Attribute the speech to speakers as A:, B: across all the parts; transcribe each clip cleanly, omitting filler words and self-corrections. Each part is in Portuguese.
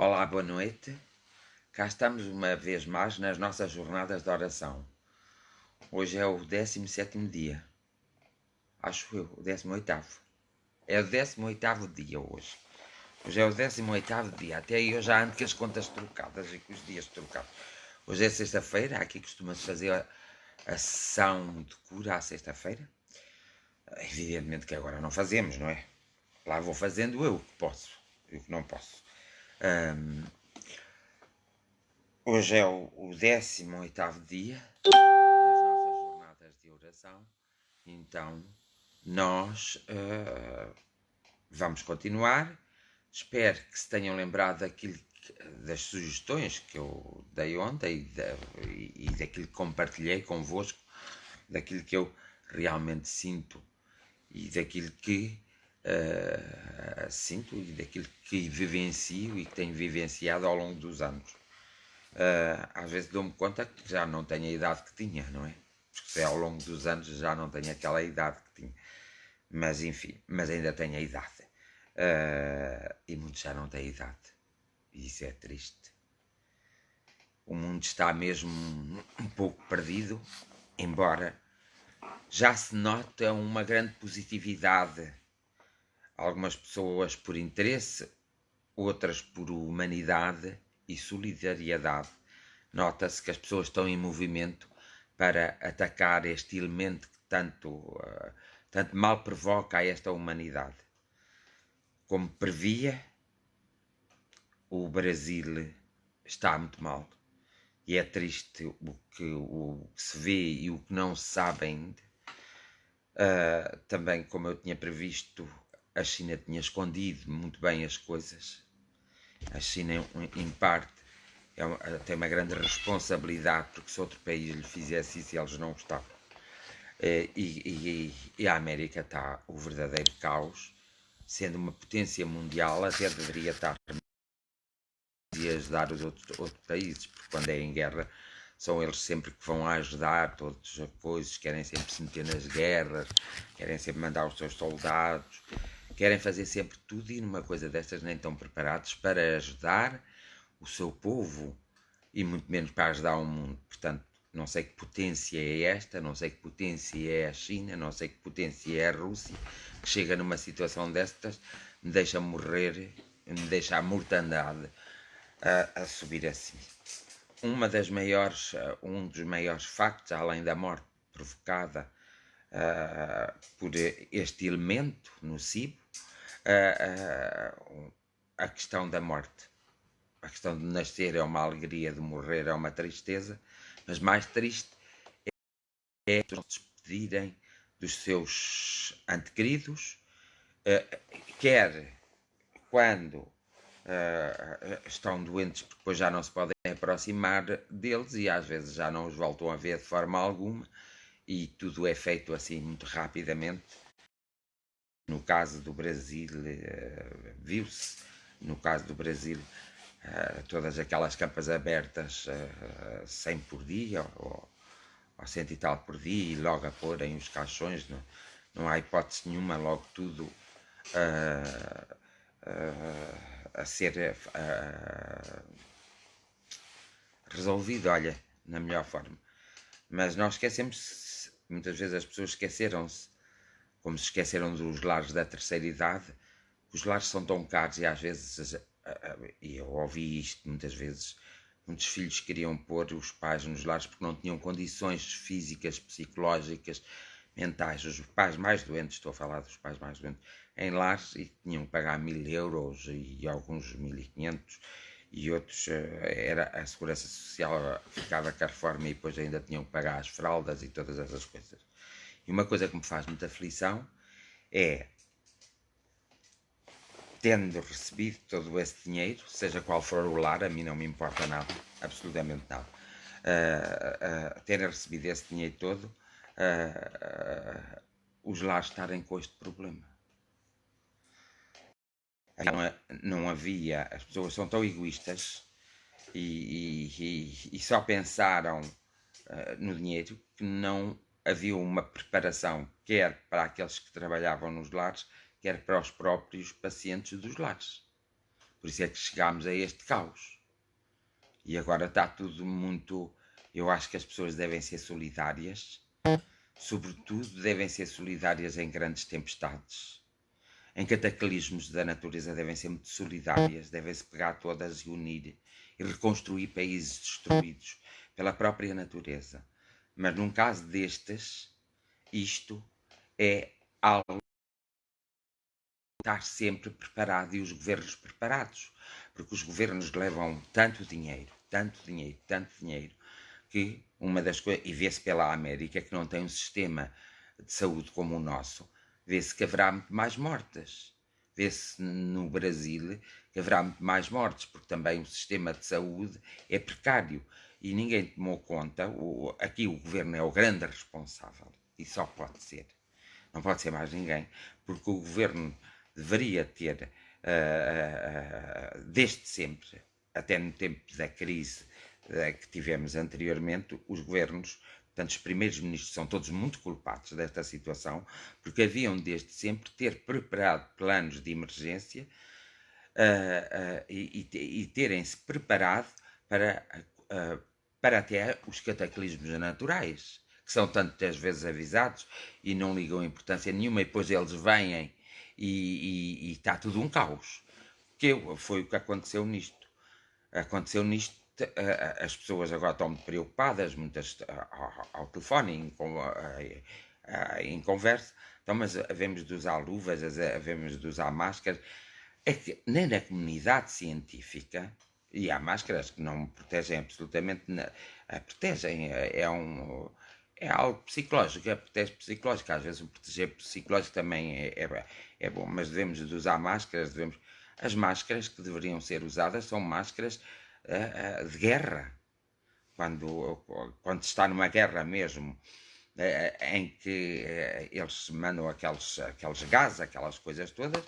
A: Olá, boa noite. Cá estamos uma vez mais nas nossas jornadas de oração. Hoje é o 17º dia. Acho eu, o 18º. É o 18º dia hoje. Hoje é o 18º dia. Até aí eu já ando com as contas trocadas e com os dias trocados. Hoje é sexta-feira. Aqui costuma-se fazer a sessão de cura à sexta-feira. Evidentemente que agora não fazemos, não é? Lá vou fazendo eu o que posso e o que não posso. Hoje é o 18º dia das nossas jornadas de oração, então nós vamos continuar. Espero que se tenham lembrado das sugestões que eu dei ontem e daquilo que compartilhei convosco, daquilo que eu realmente sinto e daquilo que sinto e daquilo que vivencio e que tenho vivenciado ao longo dos anos. Às vezes dou-me conta que já não tenho a idade que tinha, não é? Porque ao longo dos anos já não tenho aquela idade que tinha. Mas enfim, mas ainda tenho a idade. E muitos já não têm idade. E isso é triste. O mundo está mesmo um pouco perdido, embora já se nota uma grande positividade. Algumas pessoas por interesse, outras por humanidade e solidariedade. Nota-se que as pessoas estão em movimento para atacar este elemento que tanto mal provoca a esta humanidade. Como previa, o Brasil está muito mal. E é triste o que se vê e o que não se sabe ainda. Também, como eu tinha previsto, a China tinha escondido muito bem as coisas. A China, em parte, tem uma grande responsabilidade, porque se outro país lhe fizesse isso, eles não gostavam. E a América está o verdadeiro caos, sendo uma potência mundial, até deveria estar a ajudar os outros países, porque quando é em guerra são eles sempre que vão ajudar todos os coisas, querem sempre se meter nas guerras, querem sempre mandar os seus soldados, querem fazer sempre tudo e numa coisa destas nem estão preparados para ajudar o seu povo e muito menos para ajudar o mundo. Portanto, não sei que potência é esta, não sei que potência é a China, não sei que potência é a Rússia, que chega numa situação destas, me deixa morrer, me deixa a mortandade a subir assim. Um dos maiores factos, além da morte provocada por este elemento nocivo, a questão da morte. A questão de nascer é uma alegria, de morrer é uma tristeza, mas mais triste é se despedirem dos seus antequeridos, quer quando estão doentes, porque depois já não se podem aproximar deles e às vezes já não os voltam a ver de forma alguma e tudo é feito assim muito rapidamente. No caso do Brasil, viu-se, no caso do Brasil, todas aquelas campas abertas 100 por dia ou 100 e tal por dia e logo a porem os caixões, não há hipótese nenhuma, logo tudo a ser resolvido, olha, na melhor forma. Mas nós esquecemos, muitas vezes as pessoas esqueceram-se, como se esqueceram dos lares da terceira idade, os lares são tão caros e às vezes, e eu ouvi isto muitas vezes, muitos filhos queriam pôr os pais nos lares porque não tinham condições físicas, psicológicas, mentais. Os pais mais doentes, estou a falar dos pais mais doentes, em lares e tinham que pagar 1000 euros e alguns 1500 e outros, era a segurança social ficava com a reforma e depois ainda tinham que pagar as fraldas e todas essas coisas. E uma coisa que me faz muita aflição é, tendo recebido todo esse dinheiro, seja qual for o lar, a mim não me importa nada, absolutamente nada, terem recebido esse dinheiro todo, os lares estarem com este problema. Não havia, as pessoas são tão egoístas e só pensaram no dinheiro que não havia uma preparação, quer para aqueles que trabalhavam nos lares, quer para os próprios pacientes dos lares. Por isso é que chegámos a este caos. E agora está tudo muito... Eu acho que as pessoas devem ser solidárias, sobretudo devem ser solidárias em grandes tempestades. Em cataclismos da natureza devem ser muito solidárias, devem-se pegar todas e unir e reconstruir países destruídos pela própria natureza. Mas num caso destes, isto é algo estar sempre preparado e os governos preparados, porque os governos levam tanto dinheiro, que uma das coisas, e vê-se pela América, que não tem um sistema de saúde como o nosso, vê-se que haverá muito mais mortes. Vê-se no Brasil que haverá muito mais mortes, porque também o sistema de saúde é precário e ninguém tomou conta. Aqui o governo é o grande responsável e só pode ser. Não pode ser mais ninguém, porque o governo deveria ter, desde sempre, até no tempo da crise que tivemos anteriormente, os governos, portanto, os primeiros ministros são todos muito culpados desta situação, porque haviam desde sempre ter preparado planos de emergência e terem-se preparado para até os cataclismos naturais, que são tantas vezes avisados e não ligam importância nenhuma, e depois eles vêm e está tudo um caos. Que foi o que aconteceu nisto. Aconteceu nisto, as pessoas agora estão muito preocupadas, muitas ao telefone, em conversa, então, mas havemos de usar luvas, havemos de usar máscaras. É que nem na comunidade científica, e há máscaras que não protegem absolutamente, protegem, é algo psicológico, protege psicológico, às vezes o proteger psicológico também é bom, mas devemos de usar máscaras, as máscaras que deveriam ser usadas são máscaras de guerra, quando se está numa guerra mesmo, em que eles mandam aqueles gases, aquelas coisas todas,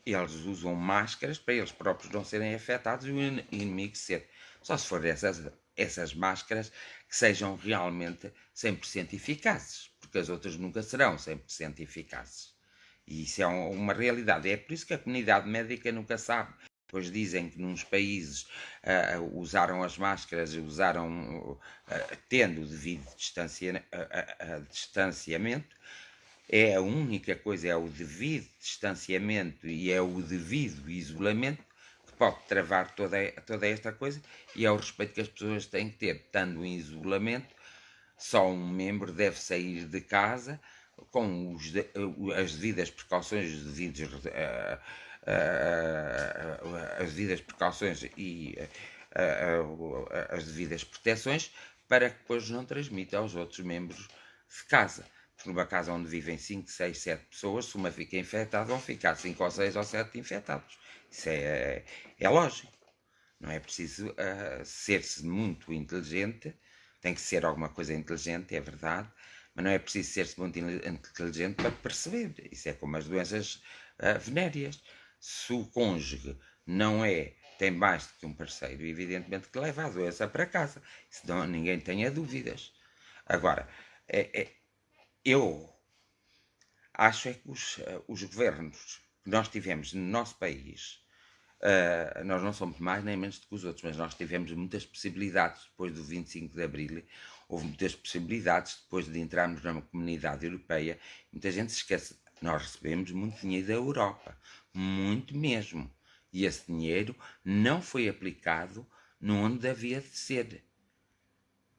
A: eles usam máscaras para eles próprios não serem afetados e o inimigo ser. Só se for essas máscaras que sejam realmente 100% eficazes, porque as outras nunca serão 100% eficazes. E isso é uma realidade. É por isso que a comunidade médica nunca sabe. Depois dizem que nos países usaram as máscaras, tendo o devido distanciamento, é a única coisa, é o devido distanciamento e é o devido isolamento que pode travar toda esta coisa, e é o respeito que as pessoas têm que ter. Estando em isolamento, só um membro deve sair de casa com as devidas precauções, as devidas precauções e as devidas proteções, para que depois não transmita aos outros membros de casa. Porque numa casa onde vivem 5, 6, 7 pessoas, se uma fica infectada, vão ficar 5 ou 6 ou 7 infectados. Isso é lógico. Não é preciso ser-se muito inteligente, tem que ser alguma coisa inteligente, é verdade, mas não é preciso ser-se muito inteligente para perceber. Isso é como as doenças venéreas. Se o cônjuge tem mais do que um parceiro, evidentemente que leva a doença para casa, senão ninguém tenha dúvidas. Agora, eu acho é que os governos que nós tivemos no nosso país, nós não somos mais nem menos do que os outros, mas nós tivemos muitas possibilidades depois do 25 de Abril, houve muitas possibilidades depois de entrarmos na comunidade europeia. Muita gente se esquece, nós recebemos muito dinheiro da Europa, muito mesmo, e esse dinheiro não foi aplicado onde havia de ser.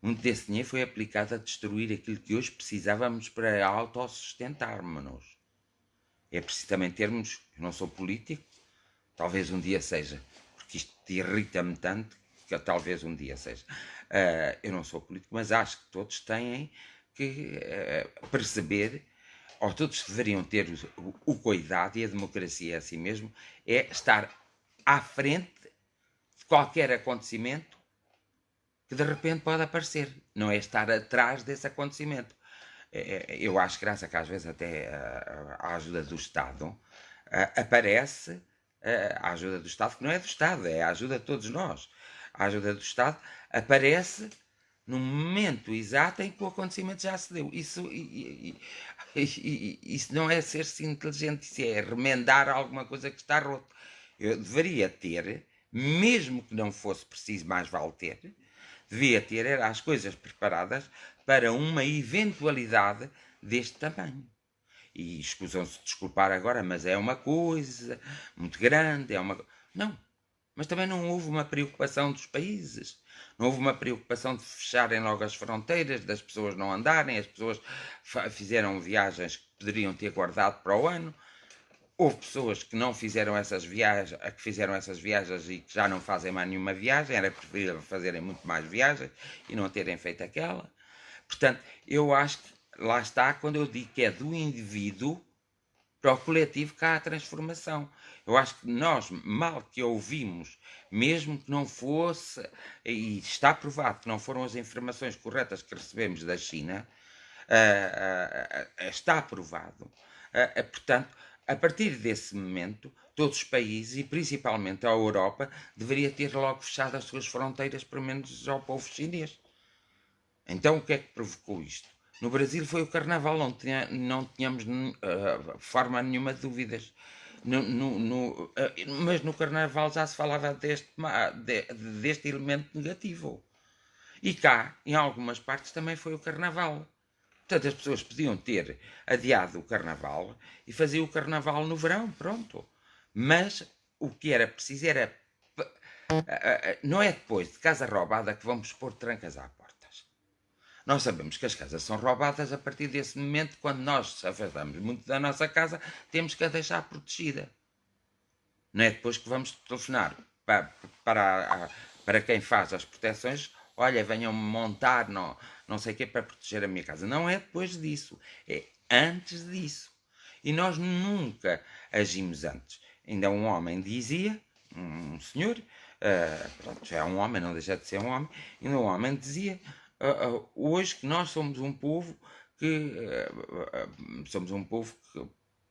A: Muito desse dinheiro foi aplicado a destruir aquilo que hoje precisávamos para autossustentarmos-nos. É preciso também termos, eu não sou político, talvez um dia seja, porque isto irrita-me tanto que talvez um dia seja. Eu não sou político, mas acho que todos têm que perceber, ou todos deveriam ter o cuidado, e a democracia é assim mesmo, é estar à frente de qualquer acontecimento que de repente pode aparecer, não é estar atrás desse acontecimento. Eu acho graça que às vezes até a ajuda do Estado aparece, a ajuda do Estado, que não é do Estado, é a ajuda de todos nós. A ajuda do Estado aparece no momento exato em que o acontecimento já se deu. Isso não é ser-se inteligente, isso é remendar alguma coisa que está roto. Eu deveria ter, mesmo que não fosse preciso, mais vale ter, devia ter era as coisas preparadas para uma eventualidade deste tamanho. E escusam-se de desculpar agora, mas é uma coisa muito grande, é uma... Não, mas também não houve uma preocupação dos países. Não houve uma preocupação de fecharem logo as fronteiras, das pessoas não andarem, as pessoas fizeram viagens que poderiam ter guardado para o ano. Houve pessoas que não fizeram essas viagens, que fizeram essas viagens e que já não fazem mais nenhuma viagem, era preferível fazerem muito mais viagens e não terem feito aquela. Portanto, eu acho que lá está quando eu digo que é do indivíduo para o coletivo que há a transformação. Eu acho que nós, mal que ouvimos, mesmo que não fosse, e está provado que não foram as informações corretas que recebemos da China, está provado. Portanto, a partir desse momento, todos os países, e principalmente a Europa, deveria ter logo fechado as suas fronteiras, pelo menos ao povo chinês. Então, o que é que provocou isto? No Brasil foi o Carnaval, não tínhamos forma nenhuma de dúvidas. Mas no Carnaval já se falava deste elemento negativo. E cá, em algumas partes, também foi o Carnaval. Portanto, as pessoas podiam ter adiado o Carnaval e fazer o Carnaval no verão, pronto. Mas o que era preciso era... Não é depois de casa roubada que vamos pôr trancas à portas. Nós sabemos que as casas são roubadas a partir desse momento, quando nós afastamos muito da nossa casa, temos que a deixar protegida. Não é depois que vamos telefonar para quem faz as proteções, olha, venham montar não sei o quê para proteger a minha casa. Não é depois disso, é antes disso. E nós nunca agimos antes. Ainda um homem dizia, um senhor, pronto, já é um homem, não deixa de ser um homem, ainda um homem dizia, hoje que nós somos um povo que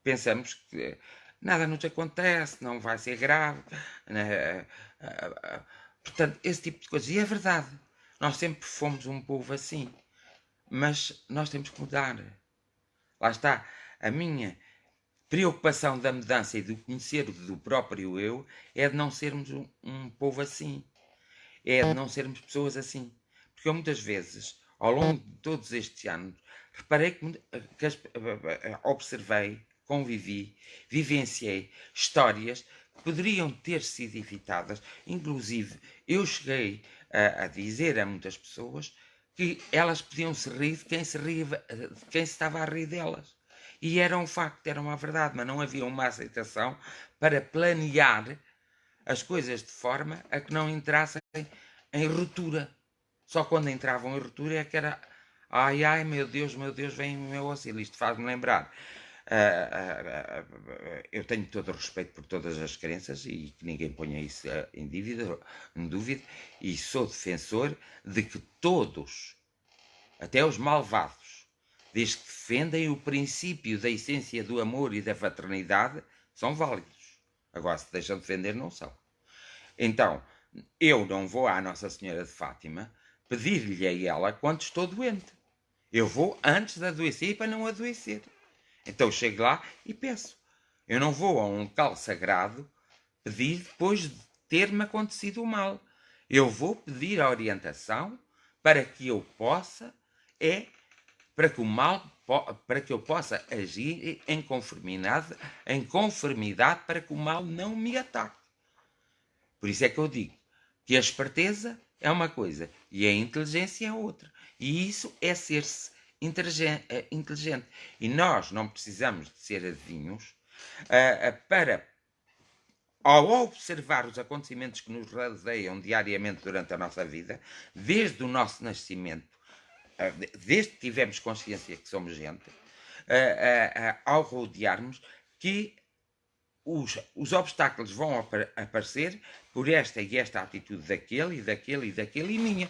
A: pensamos que nada nos acontece, não vai ser grave, né? Portanto, esse tipo de coisas. E é verdade, nós sempre fomos um povo assim, mas nós temos que mudar. Lá está, a minha preocupação da mudança e do conhecer do próprio eu é de não sermos um povo assim, é de não sermos pessoas assim. Porque eu muitas vezes, ao longo de todos estes anos, reparei que observei, convivi, vivenciei histórias que poderiam ter sido evitadas. Inclusive, eu cheguei a dizer a muitas pessoas que elas podiam se rir de quem se estava a rir delas. E era um facto, era uma verdade, mas não havia uma aceitação para planear as coisas de forma a que não entrassem em ruptura. Só quando entravam em ruptura é que era ai, ai, meu Deus, vem o meu auxílio. Isto faz-me lembrar. Eu tenho todo o respeito por todas as crenças e que ninguém ponha isso em dúvida, e sou defensor de que todos, até os malvados, desde que defendem o princípio da essência do amor e da fraternidade, são válidos. Agora, se deixam de defender, não são. Então, eu não vou à Nossa Senhora de Fátima pedir-lhe a ela quando estou doente. Eu vou antes de adoecer para não adoecer. Então chego lá e peço. Eu não vou a um local sagrado pedir depois de ter-me acontecido o mal. Eu vou pedir a orientação para que eu possa, para que eu possa agir em conformidade para que o mal não me ataque. Por isso é que eu digo que a esperteza é uma coisa e a inteligência é outra. E isso é ser-se inteligente. E nós não precisamos de ser adivinhos para, ao observar os acontecimentos que nos rodeiam diariamente durante a nossa vida, desde o nosso nascimento, desde que tivemos consciência que somos gente, ao rodearmos, que os obstáculos vão aparecer por esta e esta atitude daquele e minha.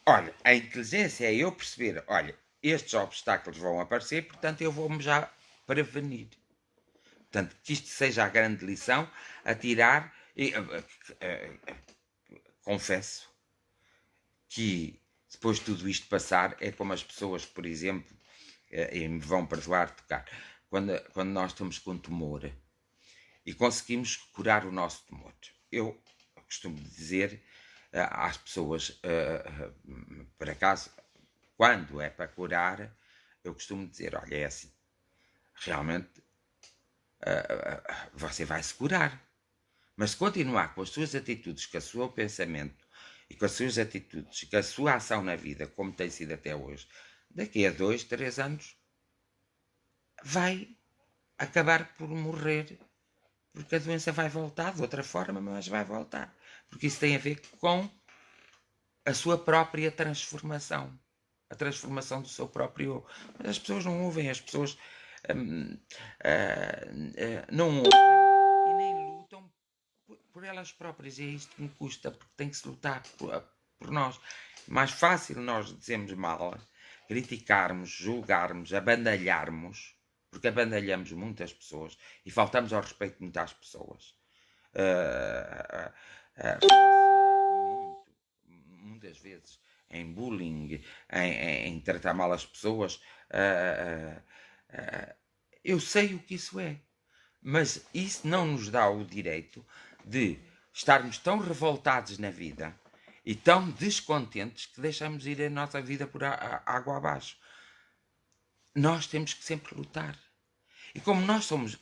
A: Olha, a inteligência é eu perceber, olha, estes obstáculos vão aparecer, portanto eu vou-me já prevenir. Portanto, que isto seja a grande lição a tirar. Confesso que depois de tudo isto passar, é como as pessoas, por exemplo, e me vão perdoar tocar, quando nós estamos com tumor e conseguimos curar o nosso tumor. Eu costumo dizer às pessoas, por acaso, quando é para curar, eu costumo dizer, olha, é assim, realmente você vai se curar, mas se continuar com as suas atitudes, com o seu pensamento e com as suas atitudes, com a sua ação na vida, como tem sido até hoje, daqui a 2, 3 anos, vai acabar por morrer, porque a doença vai voltar de outra forma, mas vai voltar, porque isso tem a ver com a sua própria transformação, a transformação do seu próprio eu. Mas as pessoas não ouvem, as pessoas não ouvem e nem lutam por elas próprias, e é isto que me custa, porque tem que se lutar por nós. Mais fácil nós dizermos mal, criticarmos, julgarmos, abandalharmos, porque abandalhamos muitas pessoas e faltamos ao respeito de muitas pessoas. Muitas vezes em bullying, em tratar mal as pessoas. Eu sei o que isso é, mas isso não nos dá o direito de estarmos tão revoltados na vida e tão descontentes que deixamos ir a nossa vida por água abaixo. Nós temos que sempre lutar. E como nós somos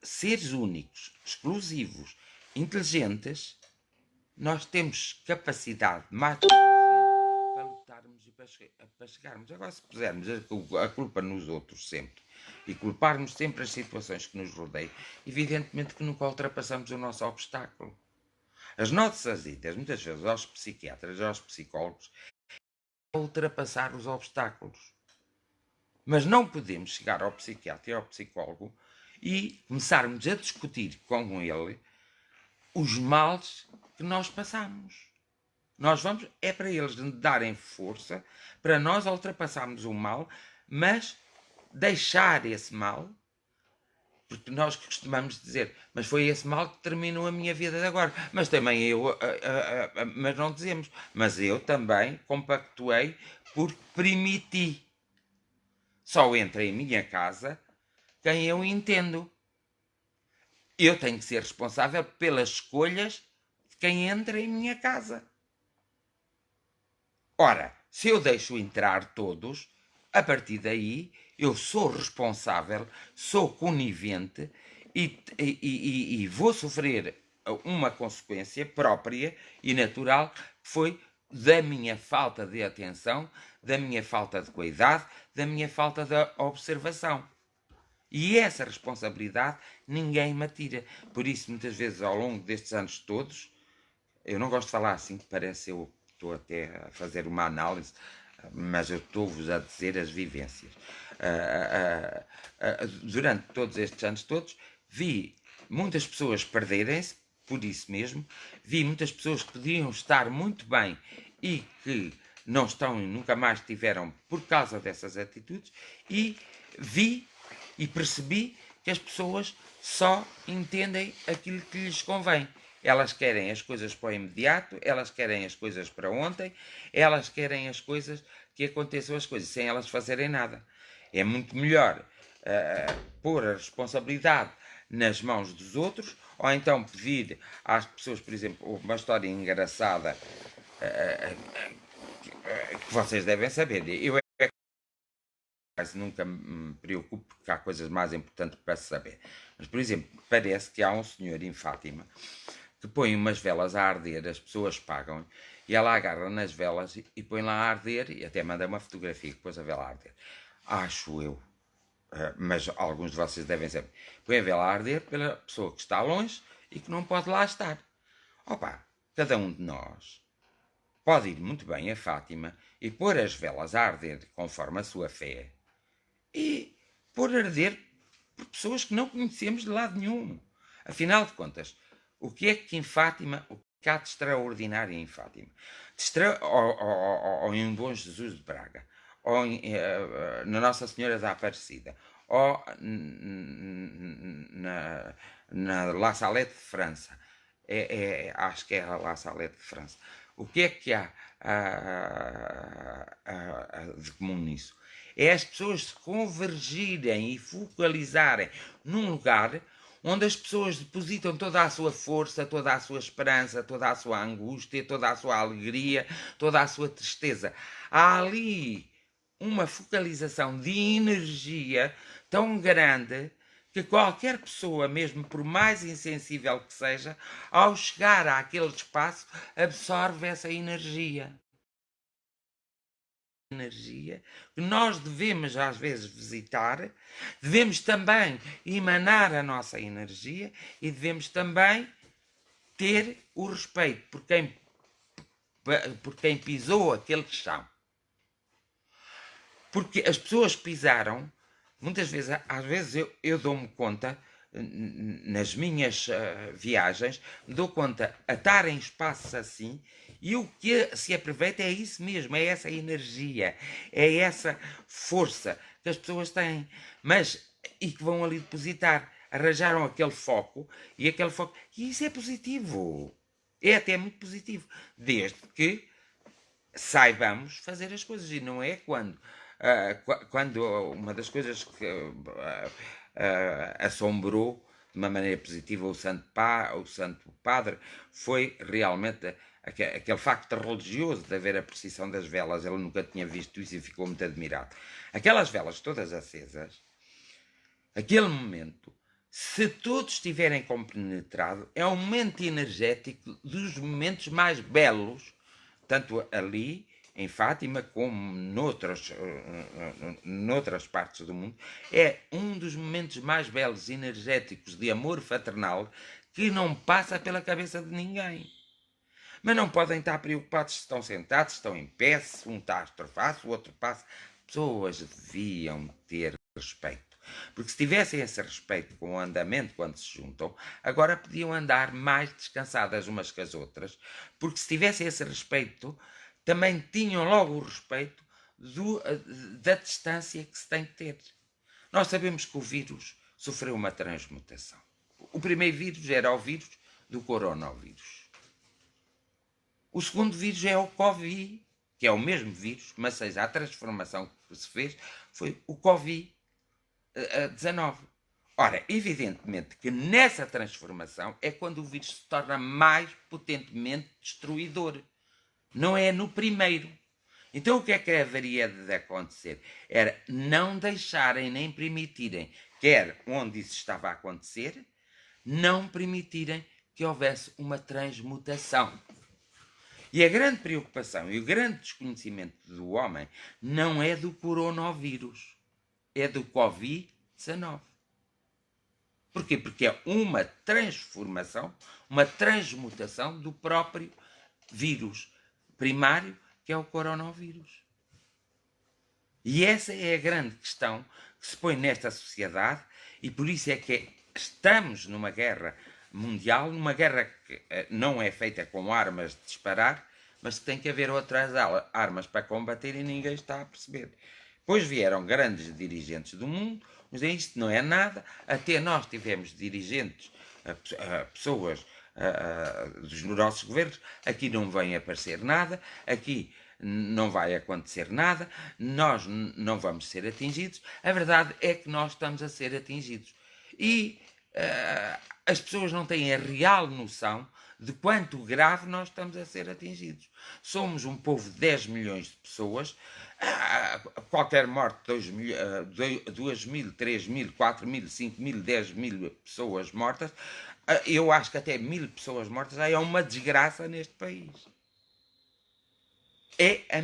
A: seres únicos, exclusivos, inteligentes, nós temos capacidade mais que suficiente para lutarmos e para chegarmos. Agora, se pusermos a culpa nos outros sempre e culparmos sempre as situações que nos rodeiam, evidentemente que nunca ultrapassamos o nosso obstáculo. As nossas idas, muitas vezes, aos psiquiatras, aos psicólogos, é ultrapassar os obstáculos. Mas não podemos chegar ao psiquiatra e ao psicólogo e começarmos a discutir com ele os males que nós passamos. Nós vamos, é para eles darem força, para nós ultrapassarmos o mal, mas deixar esse mal, porque nós costumamos dizer, mas foi esse mal que terminou a minha vida de agora. Mas também eu, mas não dizemos, mas eu também compactuei porque permiti. Só entra em minha casa quem eu entendo. Eu tenho que ser responsável pelas escolhas de quem entra em minha casa. Ora, se eu deixo entrar todos, a partir daí eu sou responsável, sou conivente e vou sofrer uma consequência própria e natural que foi da minha falta de atenção, da minha falta de cuidado, da minha falta de observação. E essa responsabilidade ninguém me tira. Por isso, muitas vezes, ao longo destes anos todos, eu não gosto de falar assim, que parece eu estou até a fazer uma análise, mas eu estou-vos a dizer as vivências. Durante todos estes anos todos, vi muitas pessoas perderem-se, por isso mesmo, vi muitas pessoas que podiam estar muito bem e que não estão e nunca mais tiveram por causa dessas atitudes, e vi e percebi que as pessoas só entendem aquilo que lhes convém. Elas querem as coisas para o imediato, elas querem as coisas para ontem, elas querem as coisas que aconteçam as coisas, sem elas fazerem nada. É muito melhor pôr a responsabilidade nas mãos dos outros, ou então pedir às pessoas, por exemplo, uma história engraçada que vocês devem saber. Eu nunca me preocupo porque há coisas mais importantes para saber. Mas, por exemplo, parece que há um senhor em Fátima que põe umas velas a arder, as pessoas pagam, e ela agarra nas velas e põe lá a arder, e até manda uma fotografia que pôs a vela a arder. Acho eu, mas alguns de vocês devem saber. Põe a vela a arder pela pessoa que está longe e que não pode lá estar. Opa, cada um de nós pode ir muito bem a Fátima e pôr as velas a arder conforme a sua fé, e pôr a arder por pessoas que não conhecemos de lado nenhum. Afinal de contas, o que é que em Fátima, o que há de extraordinário em Fátima? Ou em Bom Jesus de Braga, ou na Nossa Senhora da Aparecida, ou na La Salette de França. Acho que é a La Salette de França. O que é que há de comum nisso? É as pessoas se convergirem e focalizarem num lugar onde as pessoas depositam toda a sua força, toda a sua esperança, toda a sua angústia, toda a sua alegria, toda a sua tristeza. Há ali uma focalização de energia tão grande que qualquer pessoa, mesmo por mais insensível que seja, ao chegar àquele espaço, absorve essa energia. Energia que nós devemos às vezes visitar, devemos também emanar a nossa energia e devemos também ter o respeito por quem pisou aquele chão. Porque as pessoas pisaram, muitas vezes, às vezes eu dou-me conta, nas minhas viagens, me dou conta a estar em espaços assim, e o que se aproveita é isso mesmo, é essa energia, é essa força que as pessoas têm, e que vão ali depositar, arranjaram aquele foco, e isso é positivo, é até muito positivo, desde que saibamos fazer as coisas, e não é quando uma das coisas que assombrou de uma maneira positiva o Santo Padre foi realmente aquele facto religioso de haver a procissão das velas. Ele nunca tinha visto isso e ficou muito admirado. Aquelas velas todas acesas, aquele momento, se todos estiverem compenetrados, é um momento energético dos momentos mais belos, tanto ali em Fátima como noutras partes do mundo. É um dos momentos mais belos, energéticos, de amor fraternal, que não passa pela cabeça de ninguém. Mas não podem estar preocupados se estão sentados, se estão em pé, se um está a estrofar, se o outro passa. Pessoas deviam ter respeito. Porque se tivessem esse respeito com o andamento quando se juntam, agora podiam andar mais descansadas umas que as outras, porque se tivessem esse respeito, também tinham logo o respeito da distância que se tem que ter. Nós sabemos que o vírus sofreu uma transmutação. O primeiro vírus era o vírus do coronavírus. O segundo vírus é o Covid, que é o mesmo vírus, mas seja, a transformação que se fez foi o Covid-19. Ora, evidentemente que nessa transformação é quando o vírus se torna mais potentemente destruidor. Não é no primeiro. Então o que é que haveria de acontecer? Era não deixarem nem permitirem, quer onde isso estava a acontecer, não permitirem que houvesse uma transmutação. E a grande preocupação e o grande desconhecimento do homem não é do coronavírus, é do Covid-19. Porquê? Porque é uma transformação, uma transmutação do próprio vírus primário, que é o coronavírus. E essa é a grande questão que se põe nesta sociedade, e por isso é que estamos numa guerra mundial, numa guerra que não é feita com armas de disparar, mas que tem que haver outras armas para combater e ninguém está a perceber. Depois vieram grandes dirigentes do mundo, mas isto não é nada, até nós tivemos dirigentes, pessoas dos nossos governos, aqui não vem aparecer nada, aqui não vai acontecer nada, nós não vamos ser atingidos. A verdade é que nós estamos a ser atingidos. E as pessoas não têm a real noção de quanto grave nós estamos a ser atingidos. Somos um povo de 10 milhões de pessoas, qualquer morte, 2 mil, 3 mil, 4 mil, 5 mil, 10 mil pessoas mortas, eu acho que até 1000 pessoas mortas já é uma desgraça neste país. É a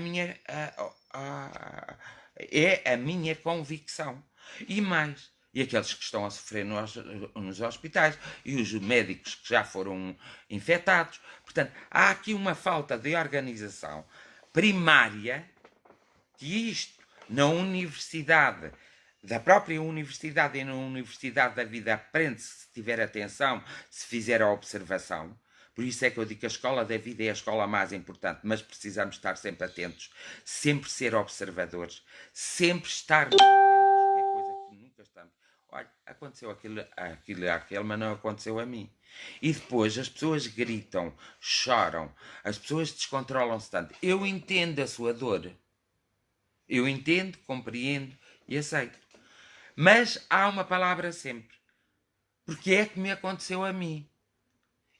A: minha convicção. E mais, e aqueles que estão a sofrer nos hospitais, e os médicos que já foram infectados. Portanto, há aqui uma falta de organização primária, que isto, na universidade, da própria universidade e na universidade da vida, aprende-se se tiver atenção, se fizer a observação. Por isso é que eu digo que a escola da vida é a escola mais importante, mas precisamos estar sempre atentos, sempre ser observadores, sempre estar atentos, que é coisa que nunca estamos. Olha, aconteceu aquilo, mas não aconteceu a mim. E depois as pessoas gritam, choram, as pessoas descontrolam-se tanto. Eu entendo a sua dor. Eu entendo, compreendo e aceito. Mas há uma palavra sempre. porque é que me aconteceu a mim.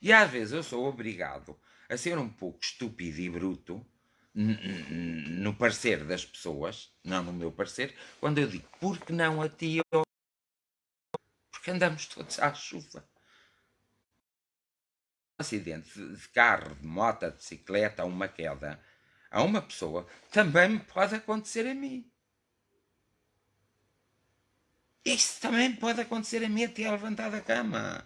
A: E às vezes eu sou obrigado a ser um pouco estúpido e bruto no parecer das pessoas, não no meu parecer, quando eu digo, por que não a ti? Porque andamos todos à chuva. Um acidente de carro, de moto, de bicicleta, uma queda a uma pessoa, também me pode acontecer a mim. Isso também pode acontecer a mim até a levantar da cama.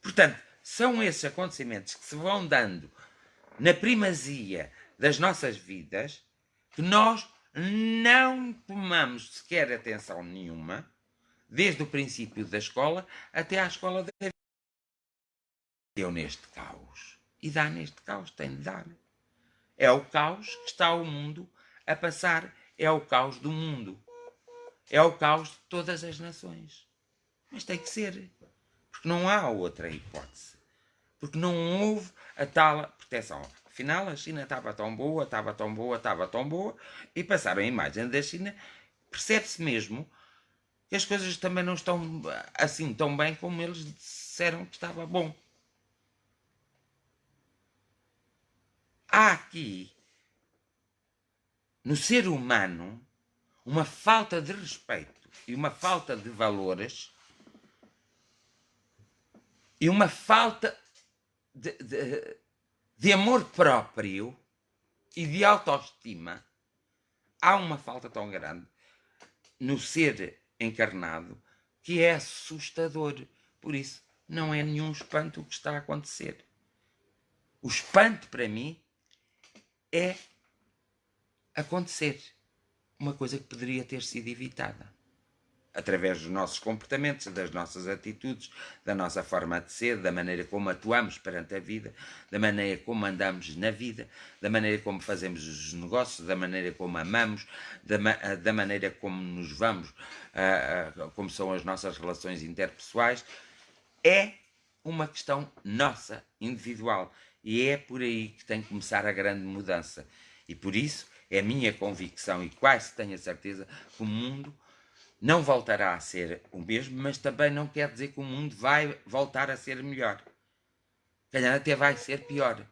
A: Portanto, são esses acontecimentos que se vão dando na primazia das nossas vidas que nós não tomamos sequer atenção nenhuma, desde o princípio da escola até à escola da vida. Deu neste caos. E dá neste caos, tem de dar. É o caos que está o mundo a passar. É o caos do mundo. É o caos de todas as nações. Mas tem que ser. Porque não há outra hipótese. Porque não houve a tal proteção. Afinal, a China estava tão boa, estava tão boa, estava tão boa, e passaram a imagem da China, percebe-se mesmo que as coisas também não estão assim tão bem como eles disseram que estava bom. Há aqui, no ser humano, uma falta de respeito e uma falta de valores e uma falta de amor próprio e de autoestima. Há uma falta tão grande no ser encarnado que é assustador. Por isso, não é nenhum espanto o que está a acontecer. O espanto, para mim, é acontecer uma coisa que poderia ter sido evitada. Através dos nossos comportamentos, das nossas atitudes, da nossa forma de ser, da maneira como atuamos perante a vida, da maneira como andamos na vida, da maneira como fazemos os negócios, da maneira como amamos, da maneira como nos vamos, como são as nossas relações interpessoais. É uma questão nossa, individual. E é por aí que tem que começar a grande mudança. E por isso é a minha convicção, e quase tenho a certeza, que o mundo não voltará a ser o mesmo, mas também não quer dizer que o mundo vai voltar a ser melhor. Calhar até vai ser pior.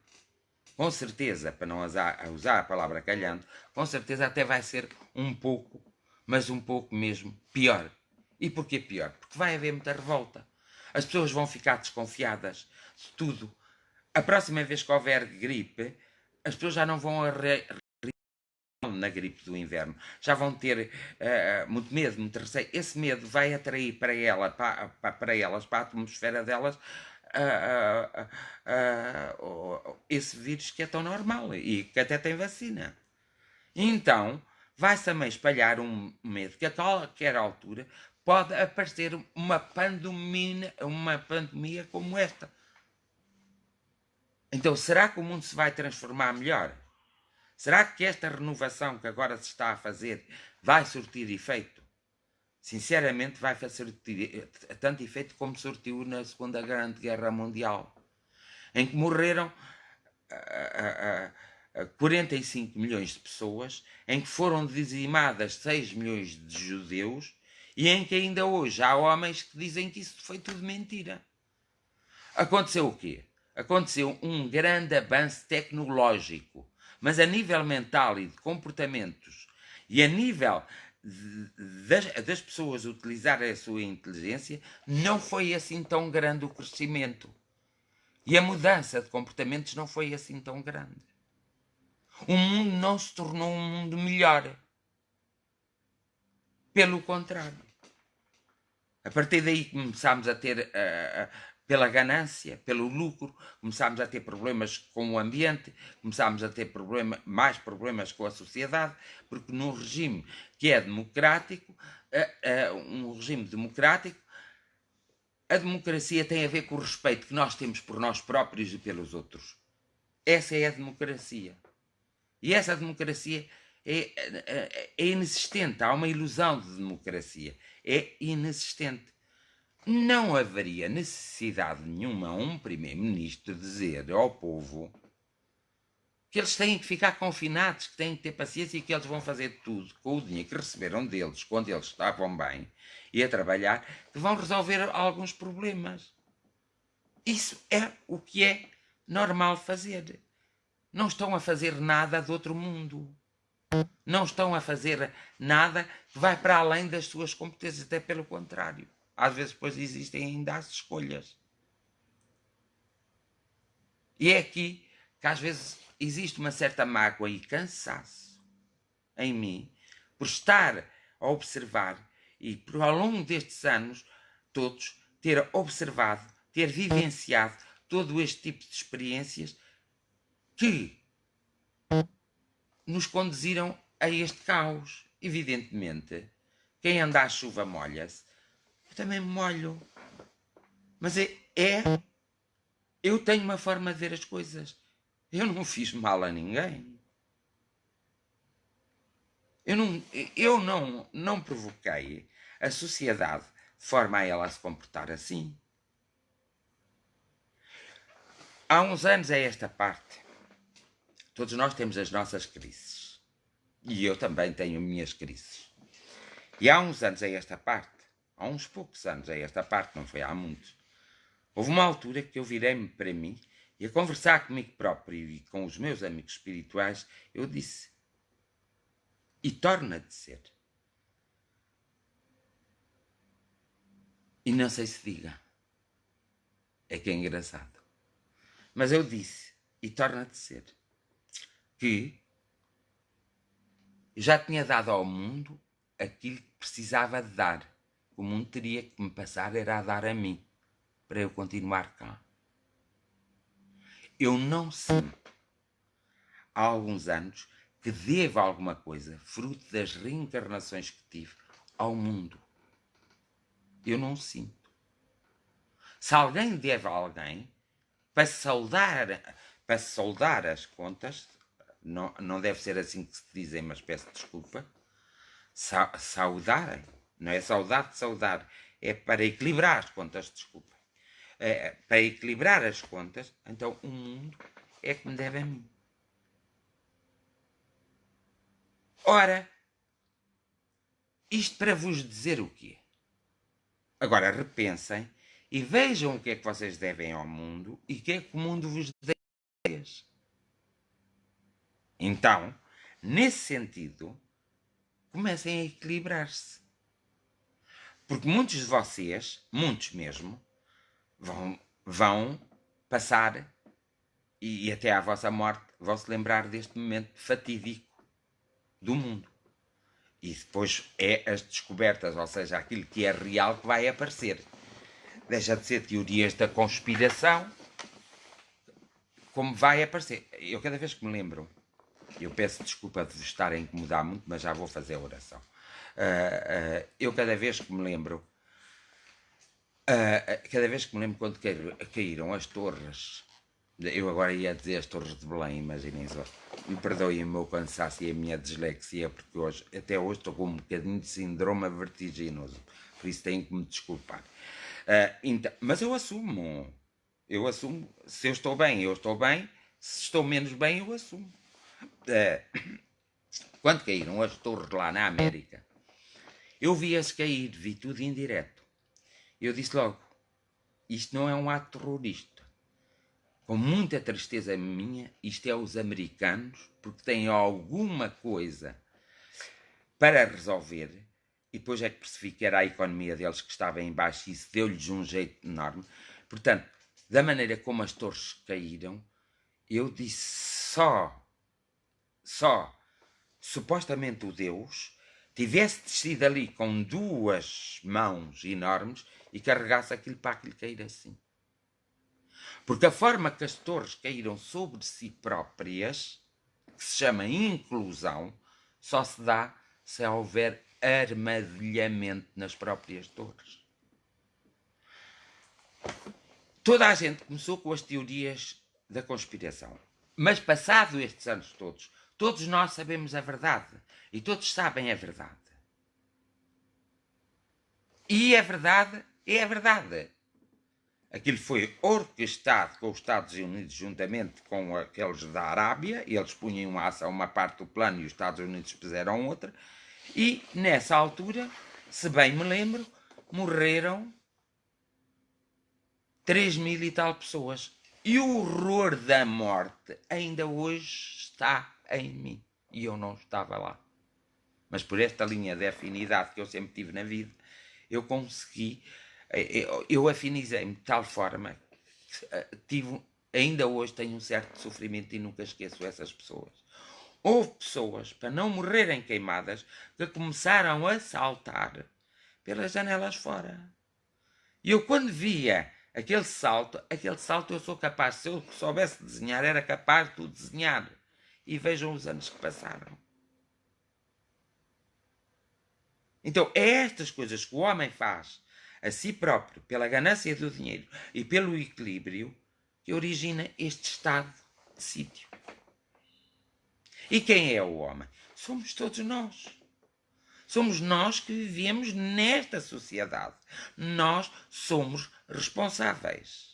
A: Com certeza, para não usar a palavra calhando, com certeza até vai ser um pouco, mas um pouco mesmo, pior. E porquê pior? Porque vai haver muita revolta. As pessoas vão ficar desconfiadas de tudo. A próxima vez que houver gripe, as pessoas já não vão na gripe do inverno. Já vão ter muito medo, muito receio. Esse medo vai atrair para elas, para a atmosfera delas, esse vírus que é tão normal e que até tem vacina. Então, vai-se também espalhar um medo que a qualquer altura pode aparecer uma pandemia como esta. Então, será que o mundo se vai transformar melhor? Será que esta renovação que agora se está a fazer vai surtir efeito? Sinceramente, vai surtir tanto efeito como surtiu na Segunda Grande Guerra Mundial, em que morreram 45 milhões de pessoas, em que foram dizimadas 6 milhões de judeus e em que ainda hoje há homens que dizem que isso foi tudo mentira. Aconteceu o quê? Aconteceu um grande avanço tecnológico, mas a nível mental e de comportamentos e a nível das pessoas utilizarem a sua inteligência, não foi assim tão grande o crescimento. E a mudança de comportamentos não foi assim tão grande. O mundo não se tornou um mundo melhor. Pelo contrário. A partir daí começámos a ter, pela ganância, pelo lucro, começámos a ter problemas com o ambiente, começámos a ter mais problemas com a sociedade, porque num regime que é democrático, um regime democrático, a democracia tem a ver com o respeito que nós temos por nós próprios e pelos outros. Essa é a democracia. E essa democracia é inexistente. Há uma ilusão de democracia. É inexistente. Não haveria necessidade nenhuma a um primeiro-ministro dizer ao povo que eles têm que ficar confinados, que têm que ter paciência e que eles vão fazer tudo com o dinheiro que receberam deles quando eles estavam bem e a trabalhar, que vão resolver alguns problemas. Isso é o que é normal fazer. Não estão a fazer nada do outro mundo. Não estão a fazer nada que vai para além das suas competências, até pelo contrário. Às vezes, depois existem ainda as escolhas. E é aqui que às vezes existe uma certa mágoa e cansaço em mim por estar a observar e por ao longo destes anos todos ter observado, ter vivenciado todo este tipo de experiências que nos conduziram a este caos. Evidentemente, quem anda à chuva molha-se. Eu também me molho. Mas eu tenho uma forma de ver as coisas. Eu não fiz mal a ninguém. Eu não provoquei a sociedade de forma a ela se comportar assim. Há uns anos a esta parte, todos nós temos as nossas crises. E eu também tenho minhas crises. E há uns anos a esta parte, há uns poucos anos a esta parte, não foi há muitos, houve uma altura que eu virei-me para mim e a conversar comigo próprio e com os meus amigos espirituais, eu disse, e torna de ser. E não sei se diga. É que é engraçado. Mas eu disse, e torna de ser, que já tinha dado ao mundo aquilo que precisava de dar. O mundo teria que me passar era a dar a mim, para eu continuar cá. Eu não sinto, há alguns anos, que devo alguma coisa, fruto das reencarnações que tive, ao mundo. Eu não sinto. Se alguém deve a alguém, para soldar as contas, não deve ser assim que se dizem, mas peço desculpa, saudarem, não é saudade de saudar, é para equilibrar as contas, desculpa. Para equilibrar as contas, então o mundo é que me deve a mim. Ora, isto para vos dizer o quê? Agora repensem e vejam o que é que vocês devem ao mundo e o que é que o mundo vos deve. Então, nesse sentido, comecem a equilibrar-se. Porque muitos de vocês, muitos mesmo, vão passar e até à vossa morte vão se lembrar deste momento fatídico do mundo. E depois é as descobertas, ou seja, aquilo que é real que vai aparecer. Deixa de ser teorias da conspiração, como vai aparecer. Eu cada vez que me lembro, eu peço desculpa de vos estar a incomodar muito, mas já vou fazer a oração. Eu cada vez que me lembro, quando caíram as torres, eu agora ia dizer as torres de Belém, imaginem só, me perdoem o meu cansaço e a minha dislexia, porque até hoje estou com um bocadinho de síndrome vertiginoso, por isso tenho que me desculpar. Então, mas eu assumo, se eu estou bem, eu estou bem, se estou menos bem, eu assumo. Quando caíram as torres lá na América, eu vi-as cair, vi tudo em direto. Eu disse logo, isto não é um ato terrorista. Com muita tristeza minha, isto é os americanos, porque têm alguma coisa para resolver, e depois é que percebi que era a economia deles que estava em baixo e isso deu-lhes um jeito enorme. Portanto, da maneira como as torres caíram, eu disse só supostamente o Deus tivesse descido ali com duas mãos enormes e carregasse aquilo para aquilo cair assim. Porque a forma que as torres caíram sobre si próprias, que se chama inclusão, só se dá se houver armadilhamento nas próprias torres. Toda a gente começou com as teorias da conspiração. Mas passado estes anos todos nós sabemos a verdade. E todos sabem a verdade. E a verdade é a verdade. Aquilo foi orquestrado com os Estados Unidos juntamente com aqueles da Arábia. Eles punham uma parte do plano e os Estados Unidos puseram outra. E nessa altura, se bem me lembro, morreram 3.000 e tal pessoas. E o horror da morte ainda hoje está em mim. E eu não estava lá. Mas por esta linha de afinidade que eu sempre tive na vida, eu consegui, eu afinizei-me de tal forma que ainda hoje tenho um certo sofrimento e nunca esqueço essas pessoas. Houve pessoas, para não morrerem queimadas, que começaram a saltar pelas janelas fora. E eu quando via aquele salto eu sou capaz, se eu soubesse desenhar, era capaz de o desenhar. E vejam os anos que passaram. Então, é estas coisas que o homem faz a si próprio, pela ganância do dinheiro e pelo equilíbrio, que origina este estado de sítio. E quem é o homem? Somos todos nós. Somos nós que vivemos nesta sociedade. Nós somos responsáveis.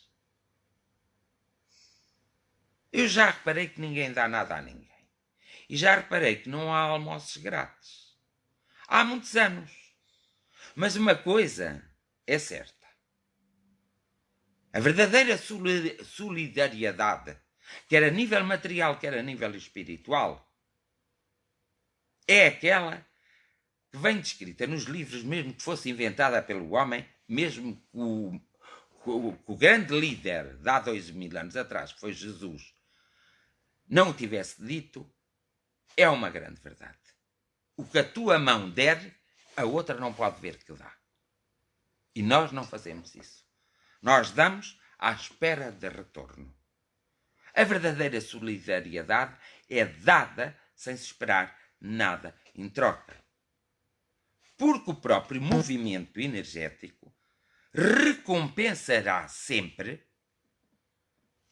A: Eu já reparei que ninguém dá nada a ninguém. E já reparei que não há almoços grátis. Há muitos anos. Mas uma coisa é certa. A verdadeira solidariedade, quer a nível material, quer a nível espiritual, é aquela que vem descrita nos livros, mesmo que fosse inventada pelo homem, mesmo que o grande líder de há 2.000 anos atrás, que foi Jesus, não o tivesse dito, é uma grande verdade. O que a tua mão der, a outra não pode ver que dá. E nós não fazemos isso. Nós damos à espera de retorno. A verdadeira solidariedade é dada sem se esperar nada em troca. Porque o próprio movimento energético recompensará sempre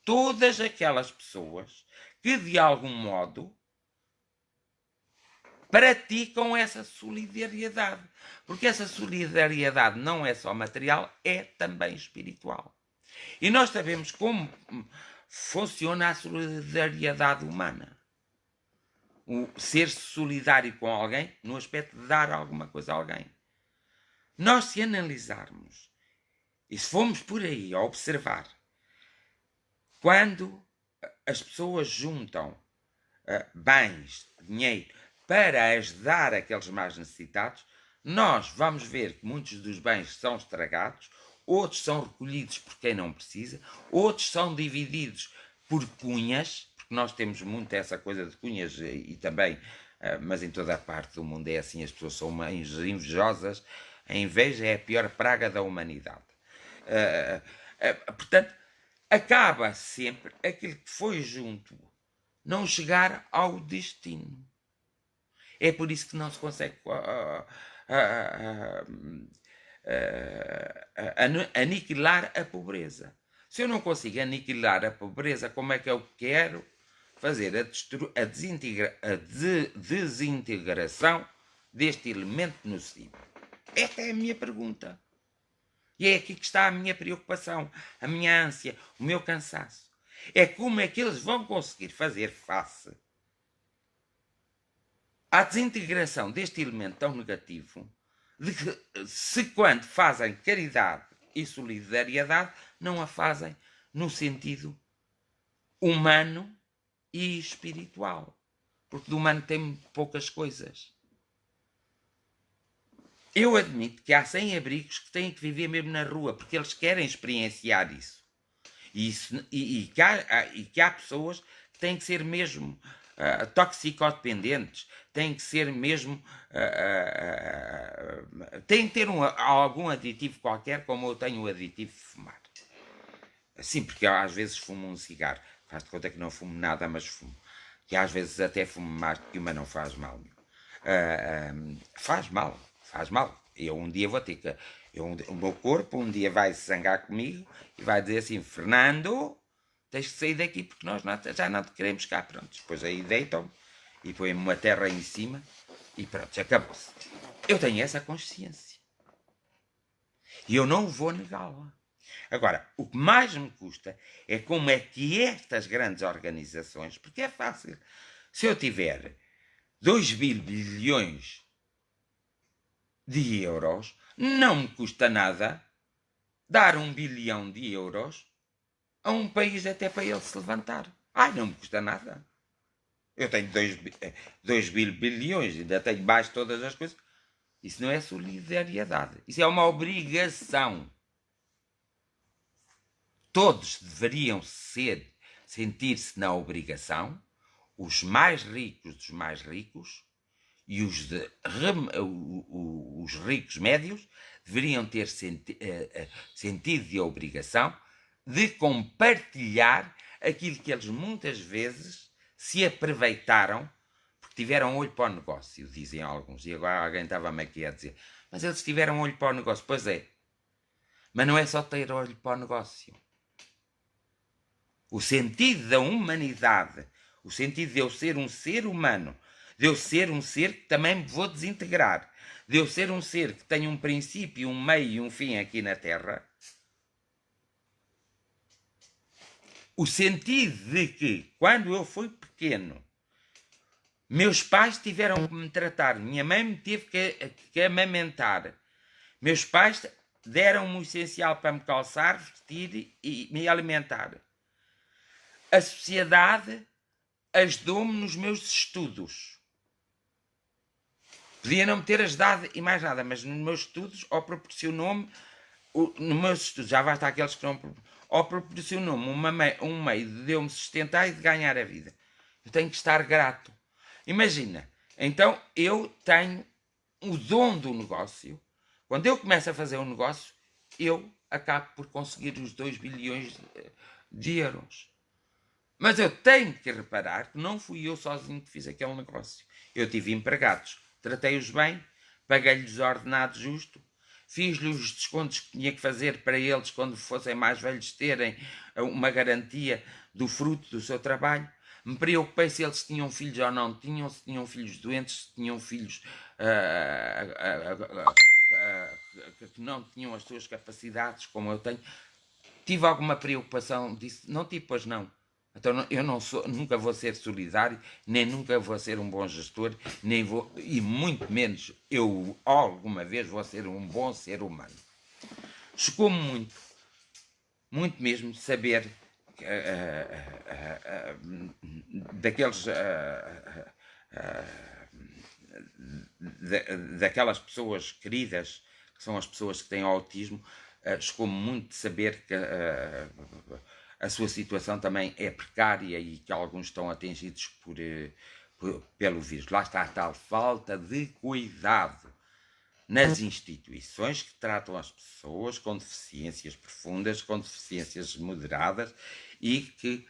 A: todas aquelas pessoas que, de algum modo, praticam essa solidariedade. Porque essa solidariedade não é só material, é também espiritual. E nós sabemos como funciona a solidariedade humana. O ser solidário com alguém no aspecto de dar alguma coisa a alguém. Nós, se analisarmos e se formos por aí a observar, quando as pessoas juntam bens, dinheiro, para ajudar aqueles mais necessitados, nós vamos ver que muitos dos bens são estragados, outros são recolhidos por quem não precisa, outros são divididos por cunhas, porque nós temos muito essa coisa de cunhas e também, mas em toda a parte do mundo é assim, as pessoas são mais invejosas, a inveja é a pior praga da humanidade. Portanto, acaba sempre aquilo que foi junto não chegar ao destino. É por isso que não se consegue aniquilar a pobreza. Se eu não consigo aniquilar a pobreza, como é que eu quero fazer a desintegração deste elemento nocivo? Esta é a minha pergunta. E é aqui que está a minha preocupação, a minha ânsia, o meu cansaço. É como é que eles vão conseguir fazer face à desintegração deste elemento tão negativo, de que, se quando fazem caridade e solidariedade, não a fazem no sentido humano e espiritual. Porque do humano tem poucas coisas. Eu admito que há sem-abrigos que têm que viver mesmo na rua, porque eles querem experienciar isso. E que há pessoas que têm que ser mesmo toxicodependentes, têm que ser mesmo... têm que ter algum aditivo qualquer, como eu tenho o aditivo de fumar. Sim, porque eu às vezes fumo um cigarro. Faz de conta que não fumo nada, mas fumo. E às vezes até fumo mais que uma, não faz mal. Faz mal. Faz mal. Eu um dia vou ter que... o meu corpo um dia vai se zangar comigo e vai dizer assim: Fernando, tens que sair daqui porque nós já não te queremos cá. Pronto, depois aí deitam e põem-me uma terra em cima e pronto, acabou-se. Eu tenho essa consciência. E eu não vou negá-la. Agora, o que mais me custa é como é que estas grandes organizações, porque é fácil, se eu tiver 2 bilhões de euros, não me custa nada dar 1 bilhão de euros a um país até para ele se levantar. Ai, não me custa nada. Eu tenho 2 bilhões, ainda tenho mais todas as coisas. Isso não é solidariedade. Isso é uma obrigação. Todos deveriam sentir-se na obrigação, os mais ricos dos mais ricos e os ricos médios deveriam ter sentido de obrigação de compartilhar aquilo que eles muitas vezes se aproveitaram porque tiveram olho para o negócio, dizem alguns. E agora alguém estava-me aqui a dizer, mas eles tiveram olho para o negócio. Pois é, mas não é só ter olho para o negócio. O sentido da humanidade, o sentido de eu ser um ser humano, de eu ser um ser que também me vou desintegrar, de eu ser um ser que tem um princípio, um meio e um fim aqui na Terra, o sentido de que, quando eu fui pequeno, meus pais tiveram que me tratar, minha mãe me teve que amamentar, meus pais deram-me o essencial para me calçar, vestir e me alimentar. A sociedade ajudou-me nos meus estudos. Podia não me ter ajudado e mais nada, mas nos meus estudos, ou proporcionou-me, nos meus estudos, já basta aqueles que não, ou proporcionou-me um meio de eu me sustentar e de ganhar a vida. Eu tenho que estar grato. Imagina, então eu tenho o dom do negócio. Quando eu começo a fazer um negócio, eu acabo por conseguir os 2 bilhões de euros. Mas eu tenho que reparar que não fui eu sozinho que fiz aquele negócio. Eu tive empregados, tratei-os bem, paguei-lhes os ordenados justo, fiz-lhes os descontos que tinha que fazer para eles quando fossem mais velhos terem uma garantia do fruto do seu trabalho. Me preocupei se eles tinham filhos ou não tinham, se tinham filhos doentes, se tinham filhos que não tinham as suas capacidades, como eu tenho. Tive alguma preocupação disso? Não tive, pois não. Então eu nunca vou ser solidário, nem nunca vou ser um bom gestor, nem vou, e muito menos eu alguma vez vou ser um bom ser humano. Chocou-me muito, muito mesmo, saber daquelas pessoas queridas, que são as pessoas que têm autismo, chocou-me muito de saber que a sua situação também é precária e que alguns estão atingidos pelo vírus. Lá está a tal falta de cuidado nas instituições que tratam as pessoas com deficiências profundas, com deficiências moderadas e que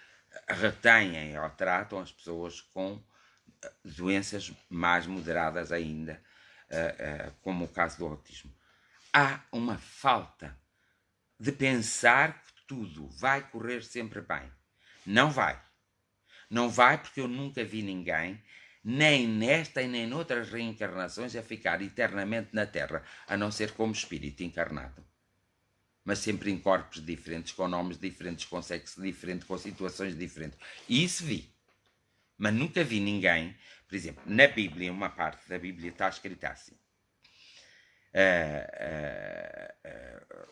A: retêm ou tratam as pessoas com doenças mais moderadas ainda, como o caso do autismo. Há uma falta de pensar que tudo vai correr sempre bem. Não vai. Não vai porque eu nunca vi ninguém, nem nesta e nem noutras reencarnações, a ficar eternamente na Terra, a não ser como espírito encarnado. Mas sempre em corpos diferentes, com nomes diferentes, com sexo diferente, com situações diferentes. E isso vi. Mas nunca vi ninguém, por exemplo, na Bíblia, uma parte da Bíblia está escrita assim.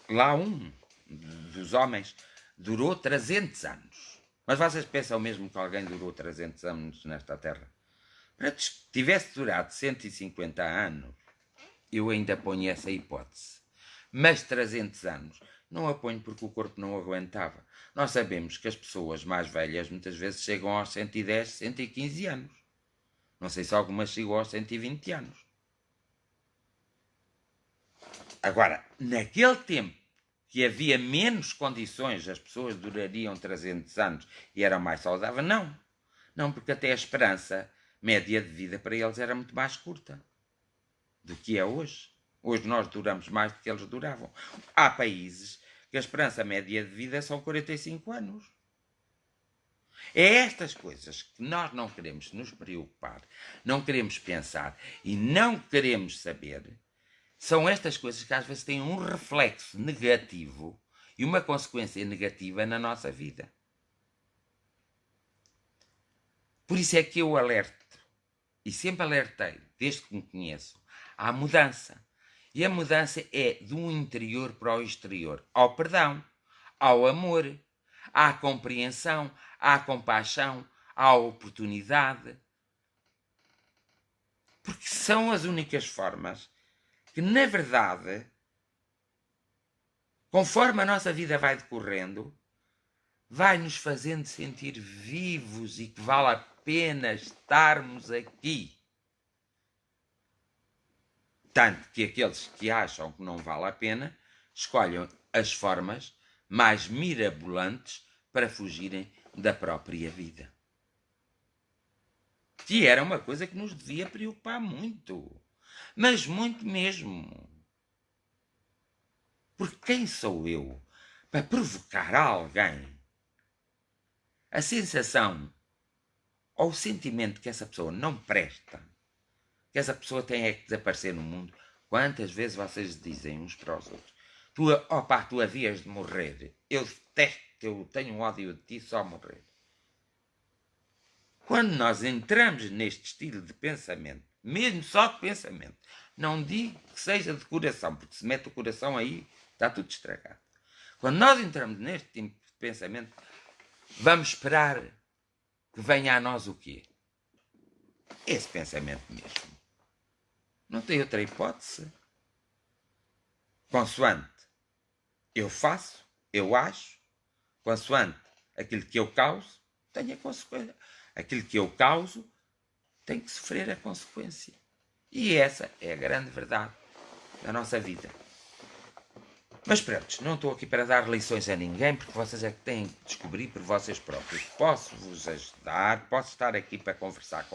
A: Lá um dos homens durou 300 anos. Mas vocês pensam mesmo que alguém durou 300 anos nesta Terra? Para que tivesse durado 150 anos, eu ainda ponho essa hipótese. Mas 300 anos não a ponho porque o corpo não aguentava. Nós sabemos que as pessoas mais velhas muitas vezes chegam aos 110, 115 anos. Não sei se algumas chegam aos 120 anos. Agora, naquele tempo que havia menos condições, as pessoas durariam 300 anos e eram mais saudáveis? Não. Não, porque até a esperança média de vida para eles era muito mais curta do que é hoje. Hoje nós duramos mais do que eles duravam. Há países que a esperança média de vida são 45 anos. É estas coisas que nós não queremos nos preocupar, não queremos pensar e não queremos saber. São estas coisas que às vezes têm um reflexo negativo e uma consequência negativa na nossa vida. Por isso é que eu alerto, e sempre alertei, desde que me conheço, à mudança. E a mudança é do interior para o exterior, ao perdão, ao amor, à compreensão, à compaixão, à oportunidade. Porque são as únicas formas que, na verdade, conforme a nossa vida vai decorrendo, vai nos fazendo sentir vivos e que vale a pena estarmos aqui. Tanto que aqueles que acham que não vale a pena escolhem as formas mais mirabolantes para fugirem da própria vida. Que era uma coisa que nos devia preocupar muito. Mas muito mesmo. Porque quem sou eu para provocar alguém? A sensação ou o sentimento que essa pessoa não presta, que essa pessoa tem é que desaparecer no mundo. Quantas vezes vocês dizem uns para os outros: tu havias de morrer, eu detesto, eu tenho ódio de ti, só morrer. Quando nós entramos neste estilo de pensamento, mesmo só de pensamento, não digo que seja de coração, porque se mete o coração aí, está tudo estragado. Quando nós entramos neste tipo de pensamento, vamos esperar que venha a nós o quê? Esse pensamento mesmo. Não tem outra hipótese. Consoante eu faço, eu acho, consoante aquilo que eu causo, tem a consequência. Aquilo que eu causo tem que sofrer a consequência. E essa é a grande verdade da nossa vida. Mas pronto, não estou aqui para dar lições a ninguém, porque vocês é que têm que descobrir por vocês próprios. Posso vos ajudar, posso estar aqui para conversar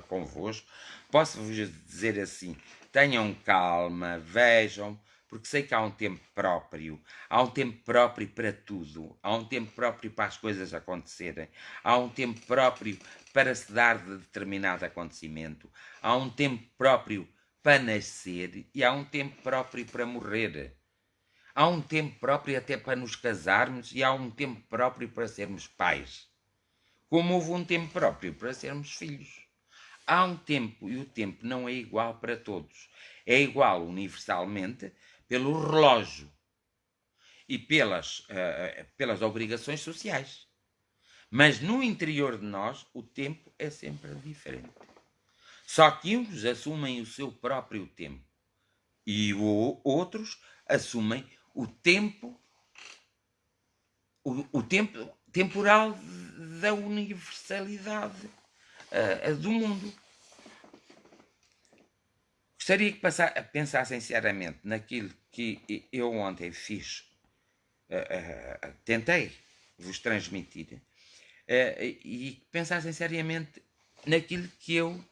A: convosco, posso vos dizer assim: tenham calma, vejam, porque sei que há um tempo próprio para tudo, há um tempo próprio para as coisas acontecerem, há um tempo próprio para se dar de determinado acontecimento, há um tempo próprio para nascer e há um tempo próprio para morrer. Há um tempo próprio até para nos casarmos e há um tempo próprio para sermos pais. Como houve um tempo próprio para sermos filhos. Há um tempo e o tempo não é igual para todos. É igual universalmente pelo relógio e pelas obrigações sociais. Mas no interior de nós o tempo é sempre diferente. Só que uns assumem o seu próprio tempo e outros assumem o tempo temporal da universalidade do mundo. Gostaria que pensassem sinceramente naquilo que eu ontem fiz, tentei vos transmitir, e que pensassem seriamente naquilo que eu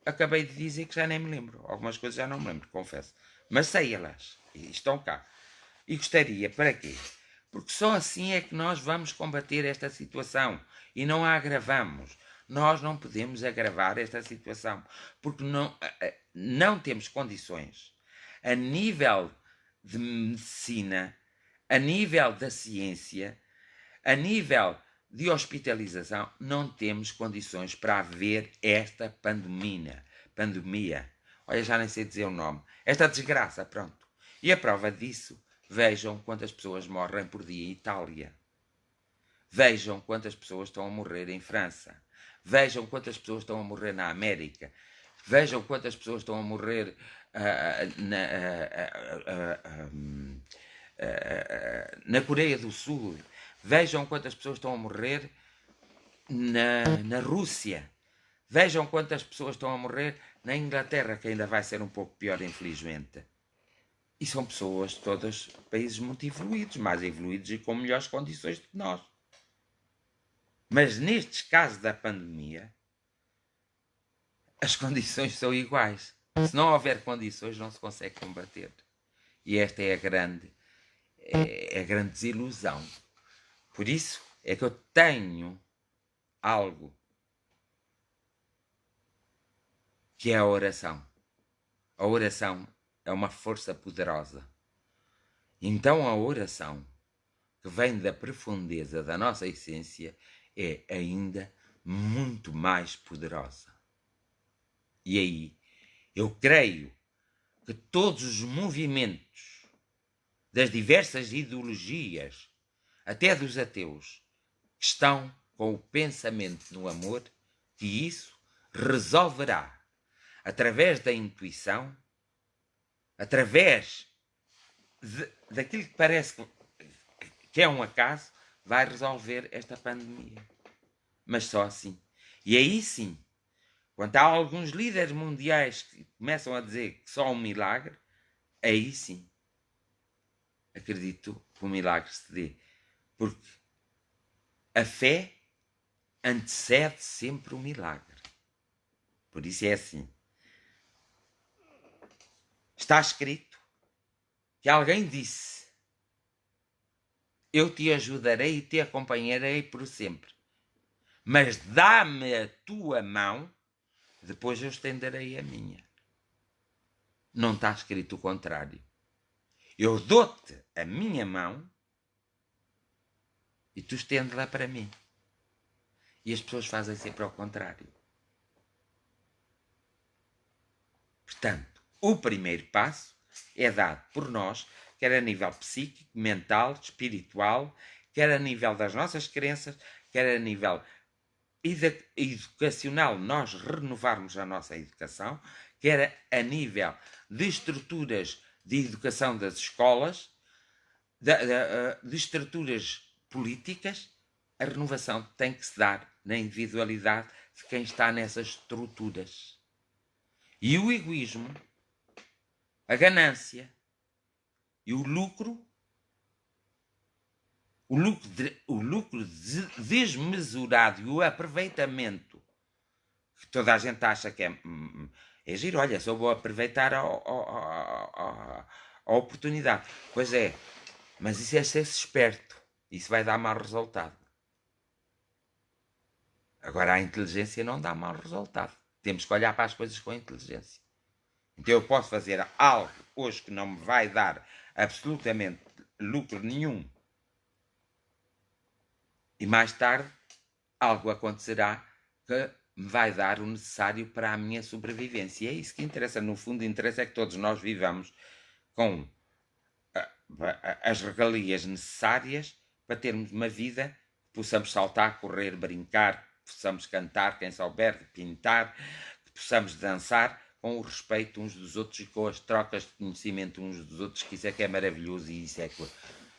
A: acabei de dizer, que já nem me lembro. Algumas coisas já não me lembro, confesso. Mas sei elas, e estão cá. E gostaria, para quê? Porque só assim é que nós vamos combater esta situação e não a agravamos. Nós não podemos agravar esta situação, porque não temos condições, a nível de medicina, a nível da ciência, a nível de hospitalização, não temos condições para haver esta pandemia. Olha, já nem sei dizer o nome. Esta desgraça, pronto. E a prova disso, vejam quantas pessoas morrem por dia em Itália. Vejam quantas pessoas estão a morrer em França. Vejam quantas pessoas estão a morrer na América. Vejam quantas pessoas estão a morrer na Coreia do Sul. Vejam quantas pessoas estão a morrer na Rússia. Vejam quantas pessoas estão a morrer na Inglaterra, que ainda vai ser um pouco pior, infelizmente. E são pessoas todas países muito evoluídos, mais evoluídos e com melhores condições do que nós. Mas nestes casos da pandemia, as condições são iguais. Se não houver condições, não se consegue combater. E esta é a grande desilusão. Por isso é que eu tenho algo que é a oração. A oração é uma força poderosa. Então a oração que vem da profundeza da nossa essência é ainda muito mais poderosa. E aí, eu creio que todos os movimentos das diversas ideologias, até dos ateus, que estão com o pensamento no amor, que isso resolverá, através da intuição, através daquilo que parece que é um acaso, vai resolver esta pandemia. Mas só assim. E aí sim, quando há alguns líderes mundiais que começam a dizer que só um milagre, aí sim, acredito que o milagre se dê. Porque a fé antecede sempre o milagre. Por isso é assim. Está escrito que alguém disse: eu te ajudarei e te acompanharei por sempre. Mas dá-me a tua mão, depois eu estenderei a minha. Não está escrito o contrário. Eu dou-te a minha mão e tu estende-la para mim. E as pessoas fazem sempre ao contrário. Portanto, o primeiro passo é dado por nós, quer a nível psíquico, mental, espiritual, quer a nível das nossas crenças, quer a nível educacional, nós renovarmos a nossa educação, quer a nível de estruturas de educação das escolas, de estruturas políticas, a renovação tem que se dar na individualidade de quem está nessas estruturas. E o egoísmo, a ganância e o lucro desmesurado e o aproveitamento, que toda a gente acha que é giro, olha, só vou aproveitar a oportunidade. Pois é, mas isso é ser-se esperto. Isso vai dar mau resultado. Agora, a inteligência não dá mau resultado. Temos que olhar para as coisas com inteligência. Então eu posso fazer algo hoje que não me vai dar absolutamente lucro nenhum. E mais tarde, algo acontecerá que me vai dar o necessário para a minha sobrevivência. E é isso que interessa. No fundo, interessa é que todos nós vivamos com as regalias necessárias para termos uma vida que possamos saltar, correr, brincar, que possamos cantar, quem souber, pintar, que possamos dançar com o respeito uns dos outros e com as trocas de conhecimento uns dos outros, que isso é que é maravilhoso e isso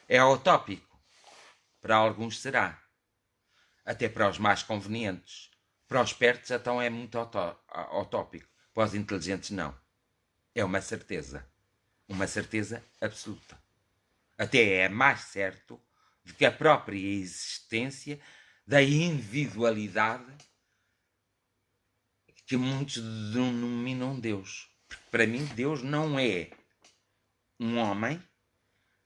A: é utópico. Para alguns será. Até para os mais convenientes. Para os espertos, então é muito utópico. Para os inteligentes, não. É uma certeza. Uma certeza absoluta. Até é mais certo do que a própria existência da individualidade que muitos denominam Deus. Porque para mim Deus não é um homem,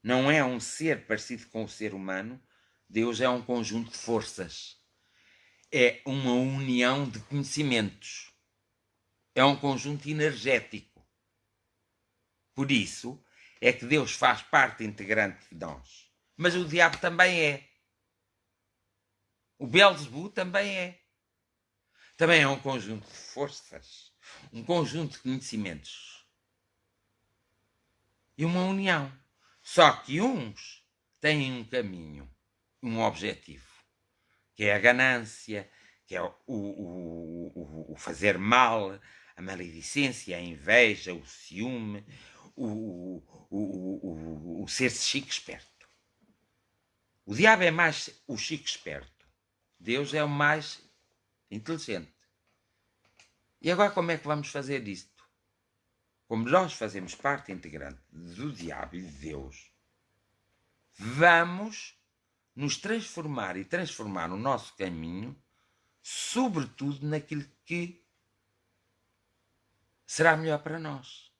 A: não é um ser parecido com o ser humano. Deus é um conjunto de forças. É uma união de conhecimentos. É um conjunto energético. Por isso é que Deus faz parte integrante de nós. Mas o diabo também é. O Beelzebub também é. Também é um conjunto de forças, um conjunto de conhecimentos. E uma união. Só que uns têm um caminho, um objetivo, que é a ganância, que é o fazer mal, a maledicência, a inveja, o ciúme, o ser-se chique esperto. O diabo é mais o chique esperto. Deus é o mais inteligente. E agora como é que vamos fazer isto? Como nós fazemos parte integrante do diabo e de Deus, vamos nos transformar e transformar o nosso caminho, sobretudo naquilo que será melhor para nós.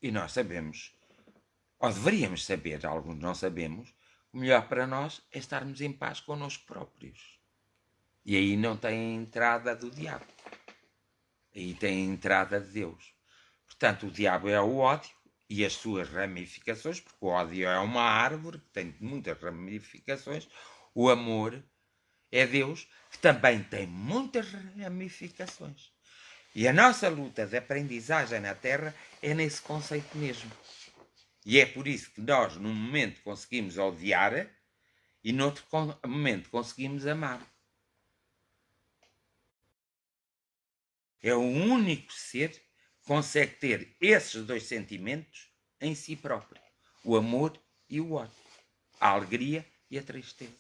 A: E nós sabemos, ou deveríamos saber, alguns não sabemos, o melhor para nós é estarmos em paz connosco próprios. E aí não tem a entrada do diabo. Aí tem a entrada de Deus. Portanto, o diabo é o ódio e as suas ramificações, porque o ódio é uma árvore que tem muitas ramificações, o amor é Deus, que também tem muitas ramificações. E a nossa luta de aprendizagem na Terra é nesse conceito mesmo. E é por isso que nós, num momento, conseguimos odiar e noutro momento conseguimos amar. É o único ser que consegue ter esses dois sentimentos em si próprio. O amor e o ódio. A alegria e a tristeza.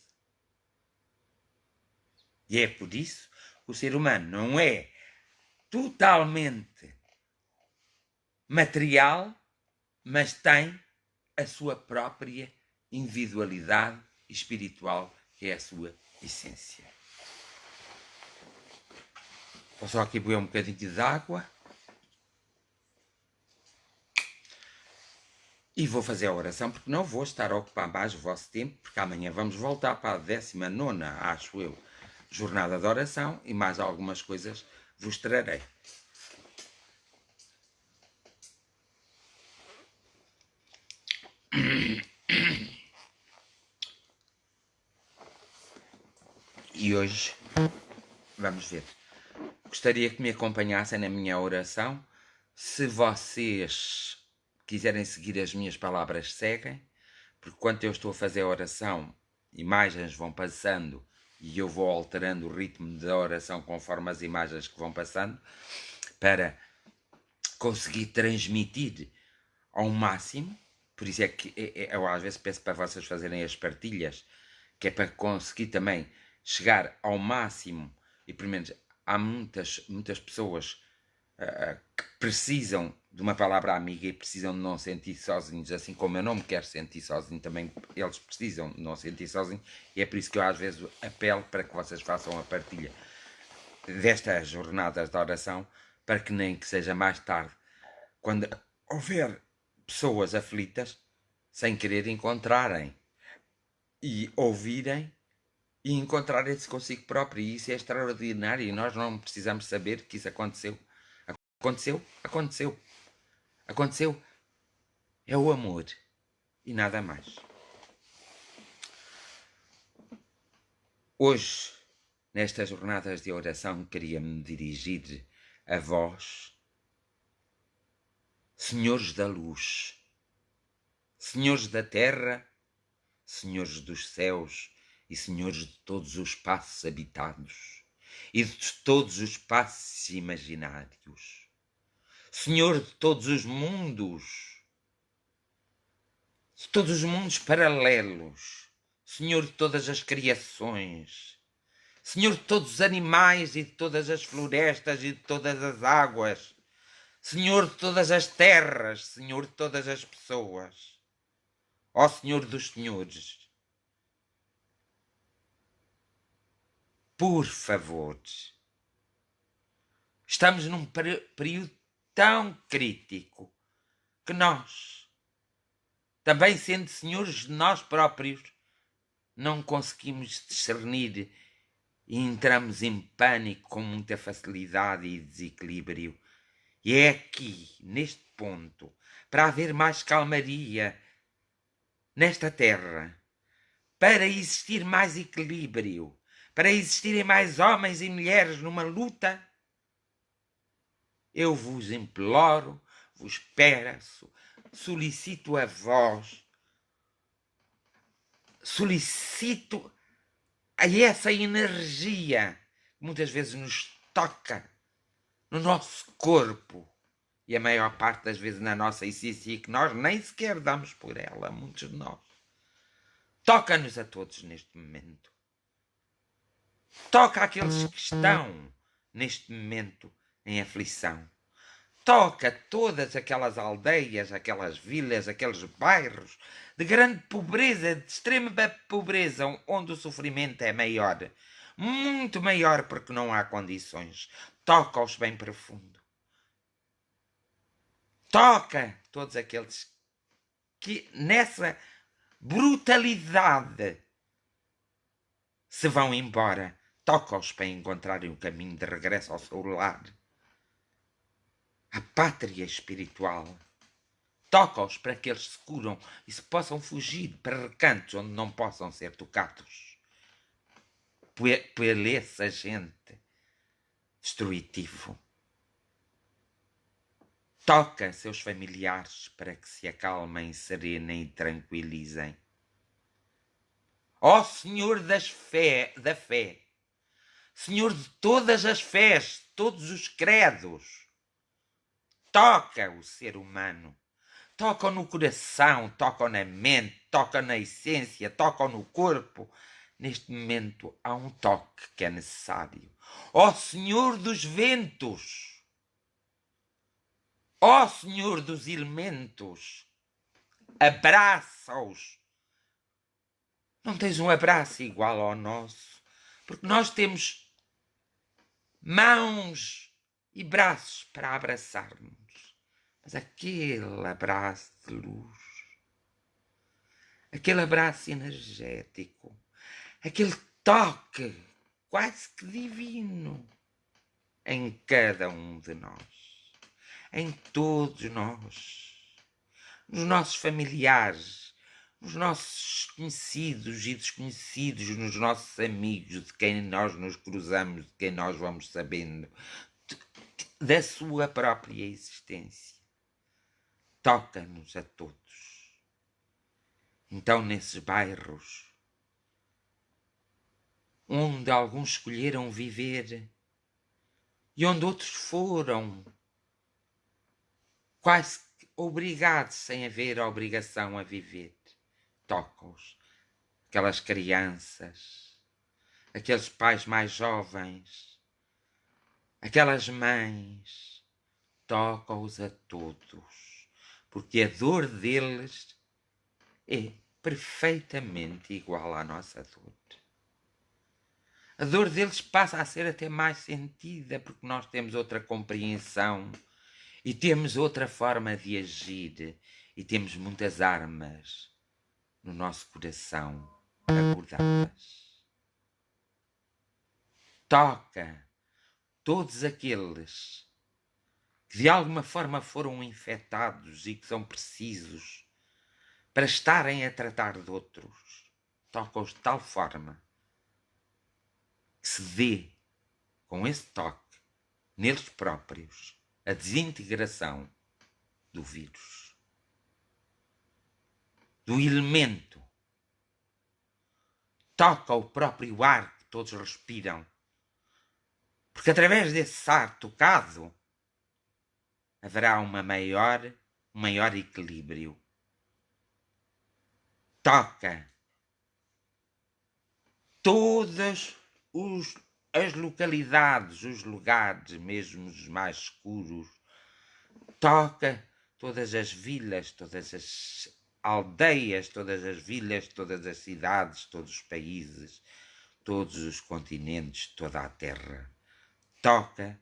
A: E é por isso que o ser humano não é totalmente material, mas tem a sua própria individualidade espiritual, que é a sua essência. Vou só aqui beber um bocadinho de água. E vou fazer a oração, porque não vou estar a ocupar mais o vosso tempo, porque amanhã vamos voltar para a 19ª, acho eu, jornada de oração, e mais algumas coisas vos trarei. E hoje, vamos ver, gostaria que me acompanhassem na minha oração. Se vocês quiserem seguir as minhas palavras, seguem, porque quando eu estou a fazer a oração, imagens vão passando e eu vou alterando o ritmo da oração conforme as imagens que vão passando, para conseguir transmitir ao máximo. Por isso é que eu às vezes peço para vocês fazerem as partilhas, que é para conseguir também chegar ao máximo, e pelo menos há muitas pessoas que precisam de uma palavra amiga e precisam de não sentir sozinhos, assim como eu não me quero sentir sozinho, também eles precisam de não sentir sozinhos, e é por isso que eu às vezes apelo para que vocês façam a partilha destas jornadas de oração, para que nem que seja mais tarde, quando houver pessoas aflitas, sem querer encontrarem e ouvirem e encontrarem-se consigo próprio. E isso é extraordinário, e nós não precisamos saber que isso aconteceu. Aconteceu, aconteceu. Aconteceu. É o amor e nada mais. Hoje, nestas jornadas de oração, queria-me dirigir a vós, senhores da luz, senhores da terra, senhores dos céus e senhores de todos os espaços habitados e de todos os espaços imaginários, senhor de todos os mundos paralelos, senhor de todas as criações, senhor de todos os animais e de todas as florestas e de todas as águas, senhor de todas as terras, senhor de todas as pessoas, ó Senhor dos senhores, por favor, estamos num período tão crítico que nós, também sendo senhores de nós próprios, não conseguimos discernir e entramos em pânico com muita facilidade e desequilíbrio. E é aqui, neste ponto, para haver mais calmaria nesta terra, para existir mais equilíbrio, para existirem mais homens e mulheres numa luta, eu vos imploro, vos peço, solicito a vós, solicito a essa energia que muitas vezes nos toca no nosso corpo e a maior parte das vezes na nossa essência, que nós nem sequer damos por ela, muitos de nós. Toca-nos a todos neste momento. Toca àqueles que estão neste momento em aflição. Toca todas aquelas aldeias, aquelas vilas, aqueles bairros de grande pobreza, de extrema pobreza, onde o sofrimento é maior. Muito maior, porque não há condições. Toca-os bem profundo. Toca todos aqueles que nessa brutalidade se vão embora. Toca-os para encontrarem o caminho de regresso ao seu lar. A pátria espiritual. Toca-os para que eles se curam e se possam fugir para recantos onde não possam ser tocados por esse agente destrutivo. Toca seus familiares para que se acalmem, serenem e tranquilizem. Ó Senhor da fé, Senhor de todas as fés, todos os credos, toca o ser humano, toca no coração, toca na mente, toca na essência, toca no corpo. Neste momento há um toque que é necessário. Ó Senhor dos ventos, ó Senhor dos elementos, abraça-os. Não tens um abraço igual ao nosso, porque nós temos mãos e braços para abraçar-nos. Mas aquele abraço de luz, aquele abraço energético, aquele toque quase que divino em cada um de nós, em todos nós, nos nossos familiares, nos nossos conhecidos e desconhecidos, nos nossos amigos, de quem nós nos cruzamos, de quem nós vamos sabendo, da sua própria existência. Toca-nos a todos. Então, nesses bairros, onde alguns escolheram viver e onde outros foram quase obrigados, sem haver obrigação a viver, toca-os. Aquelas crianças, aqueles pais mais jovens, aquelas mães, toca-os a todos, porque a dor deles é perfeitamente igual à nossa dor. A dor deles passa a ser até mais sentida, porque nós temos outra compreensão e temos outra forma de agir e temos muitas armas no nosso coração abordadas. Toca todos aqueles que de alguma forma foram infectados e que são precisos para estarem a tratar de outros. Toca-os de tal forma que se dê com esse toque neles próprios a desintegração do vírus, do elemento. Toca o próprio ar que todos respiram, porque através desse ar tocado haverá um maior equilíbrio. Toca todas as localidades, os lugares, mesmo os mais escuros. Toca todas as vilas, todas as aldeias, todas as vilas, todas as cidades, todos os países, todos os continentes, toda a terra. Toca,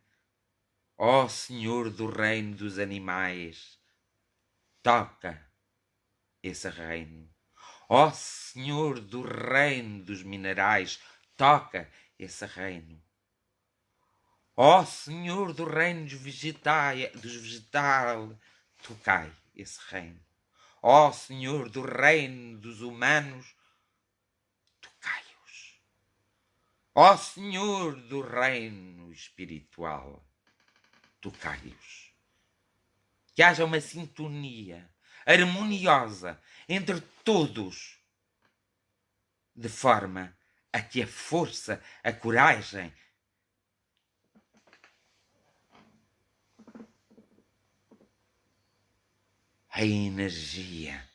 A: ó Senhor do reino dos animais, toca esse reino. Ó Senhor do reino dos minerais, toca esse reino. Ó Senhor do reino dos vegetais, tocai esse reino. Ó Senhor do reino dos humanos, tocai-os. Ó Senhor do reino espiritual, tocai-os. Que haja uma sintonia harmoniosa entre todos, de forma a que a força, a coragem, a energia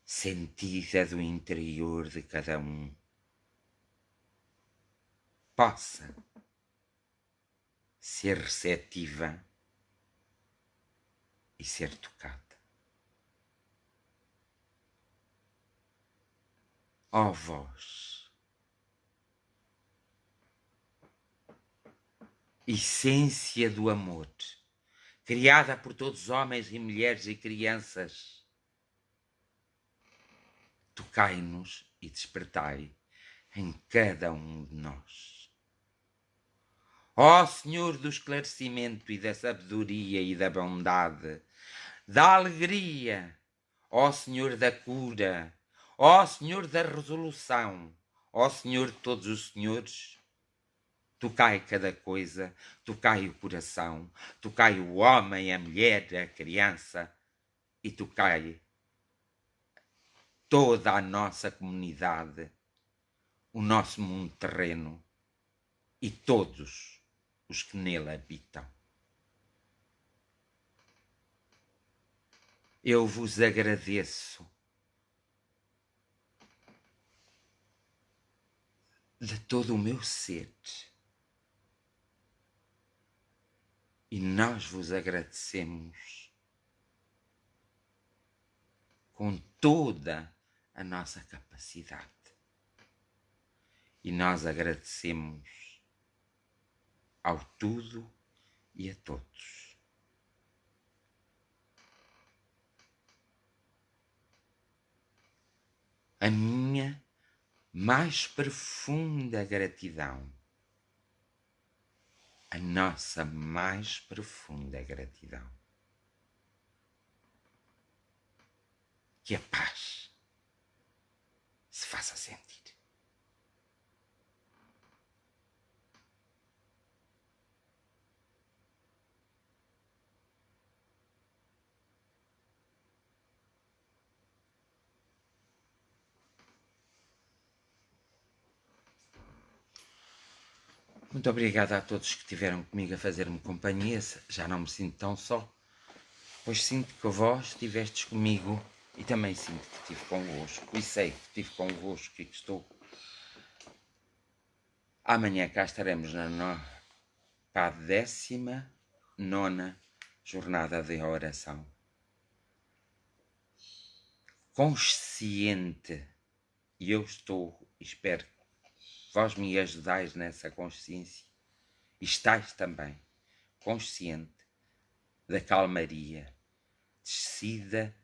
A: sentida do interior de cada um possa ser receptiva e ser tocada. Ó vós, essência do amor, criada por todos os homens e mulheres e crianças, tocai-nos e despertai em cada um de nós. Ó Senhor do esclarecimento e da sabedoria e da bondade, da alegria, ó Senhor da cura, ó Senhor da resolução, ó Senhor de todos os senhores. Tocai cada coisa, tocai o coração, tocai o homem, a mulher, a criança e tocai toda a nossa comunidade, o nosso mundo terreno e todos os que nele habitam. Eu vos agradeço de todo o meu ser e nós vos agradecemos com toda a nossa capacidade e nós agradecemos ao tudo e a todos. A minha mais profunda gratidão, a nossa mais profunda gratidão. Que a paz se faça sentir. Muito obrigado a todos que estiveram comigo a fazer-me companhia. Já não me sinto tão só, pois sinto que vós estivestes comigo e também sinto que estive convosco. E sei que estive convosco e que estou. Amanhã cá estaremos para a 19ª jornada de oração. Consciente, e eu estou, espero que vós me ajudais nessa consciência, e estáis também consciente da calmaria descida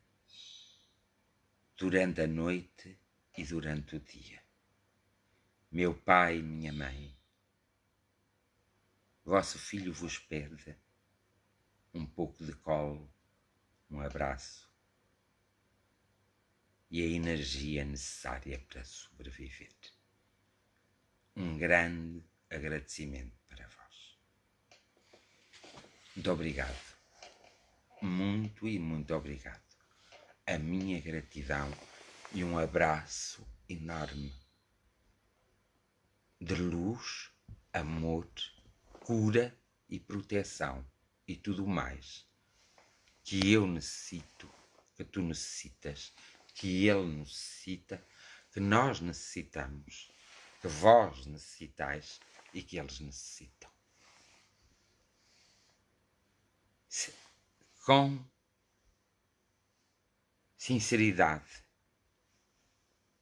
A: durante a noite e durante o dia. Meu pai e minha mãe, vosso filho vos pede um pouco de colo, um abraço e a energia necessária para sobreviver. Um grande agradecimento para vós. Muito obrigado. Muito e muito obrigado. A minha gratidão e um abraço enorme de luz, amor, cura e proteção e tudo mais que eu necessito, que tu necessitas, que ele necessita, que nós necessitamos, que vós necessitais e que eles necessitam. Com sinceridade,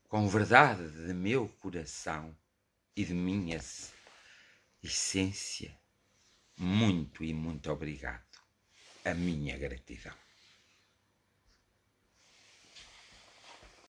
A: com verdade de meu coração e de minha essência, muito e muito obrigado. A minha gratidão.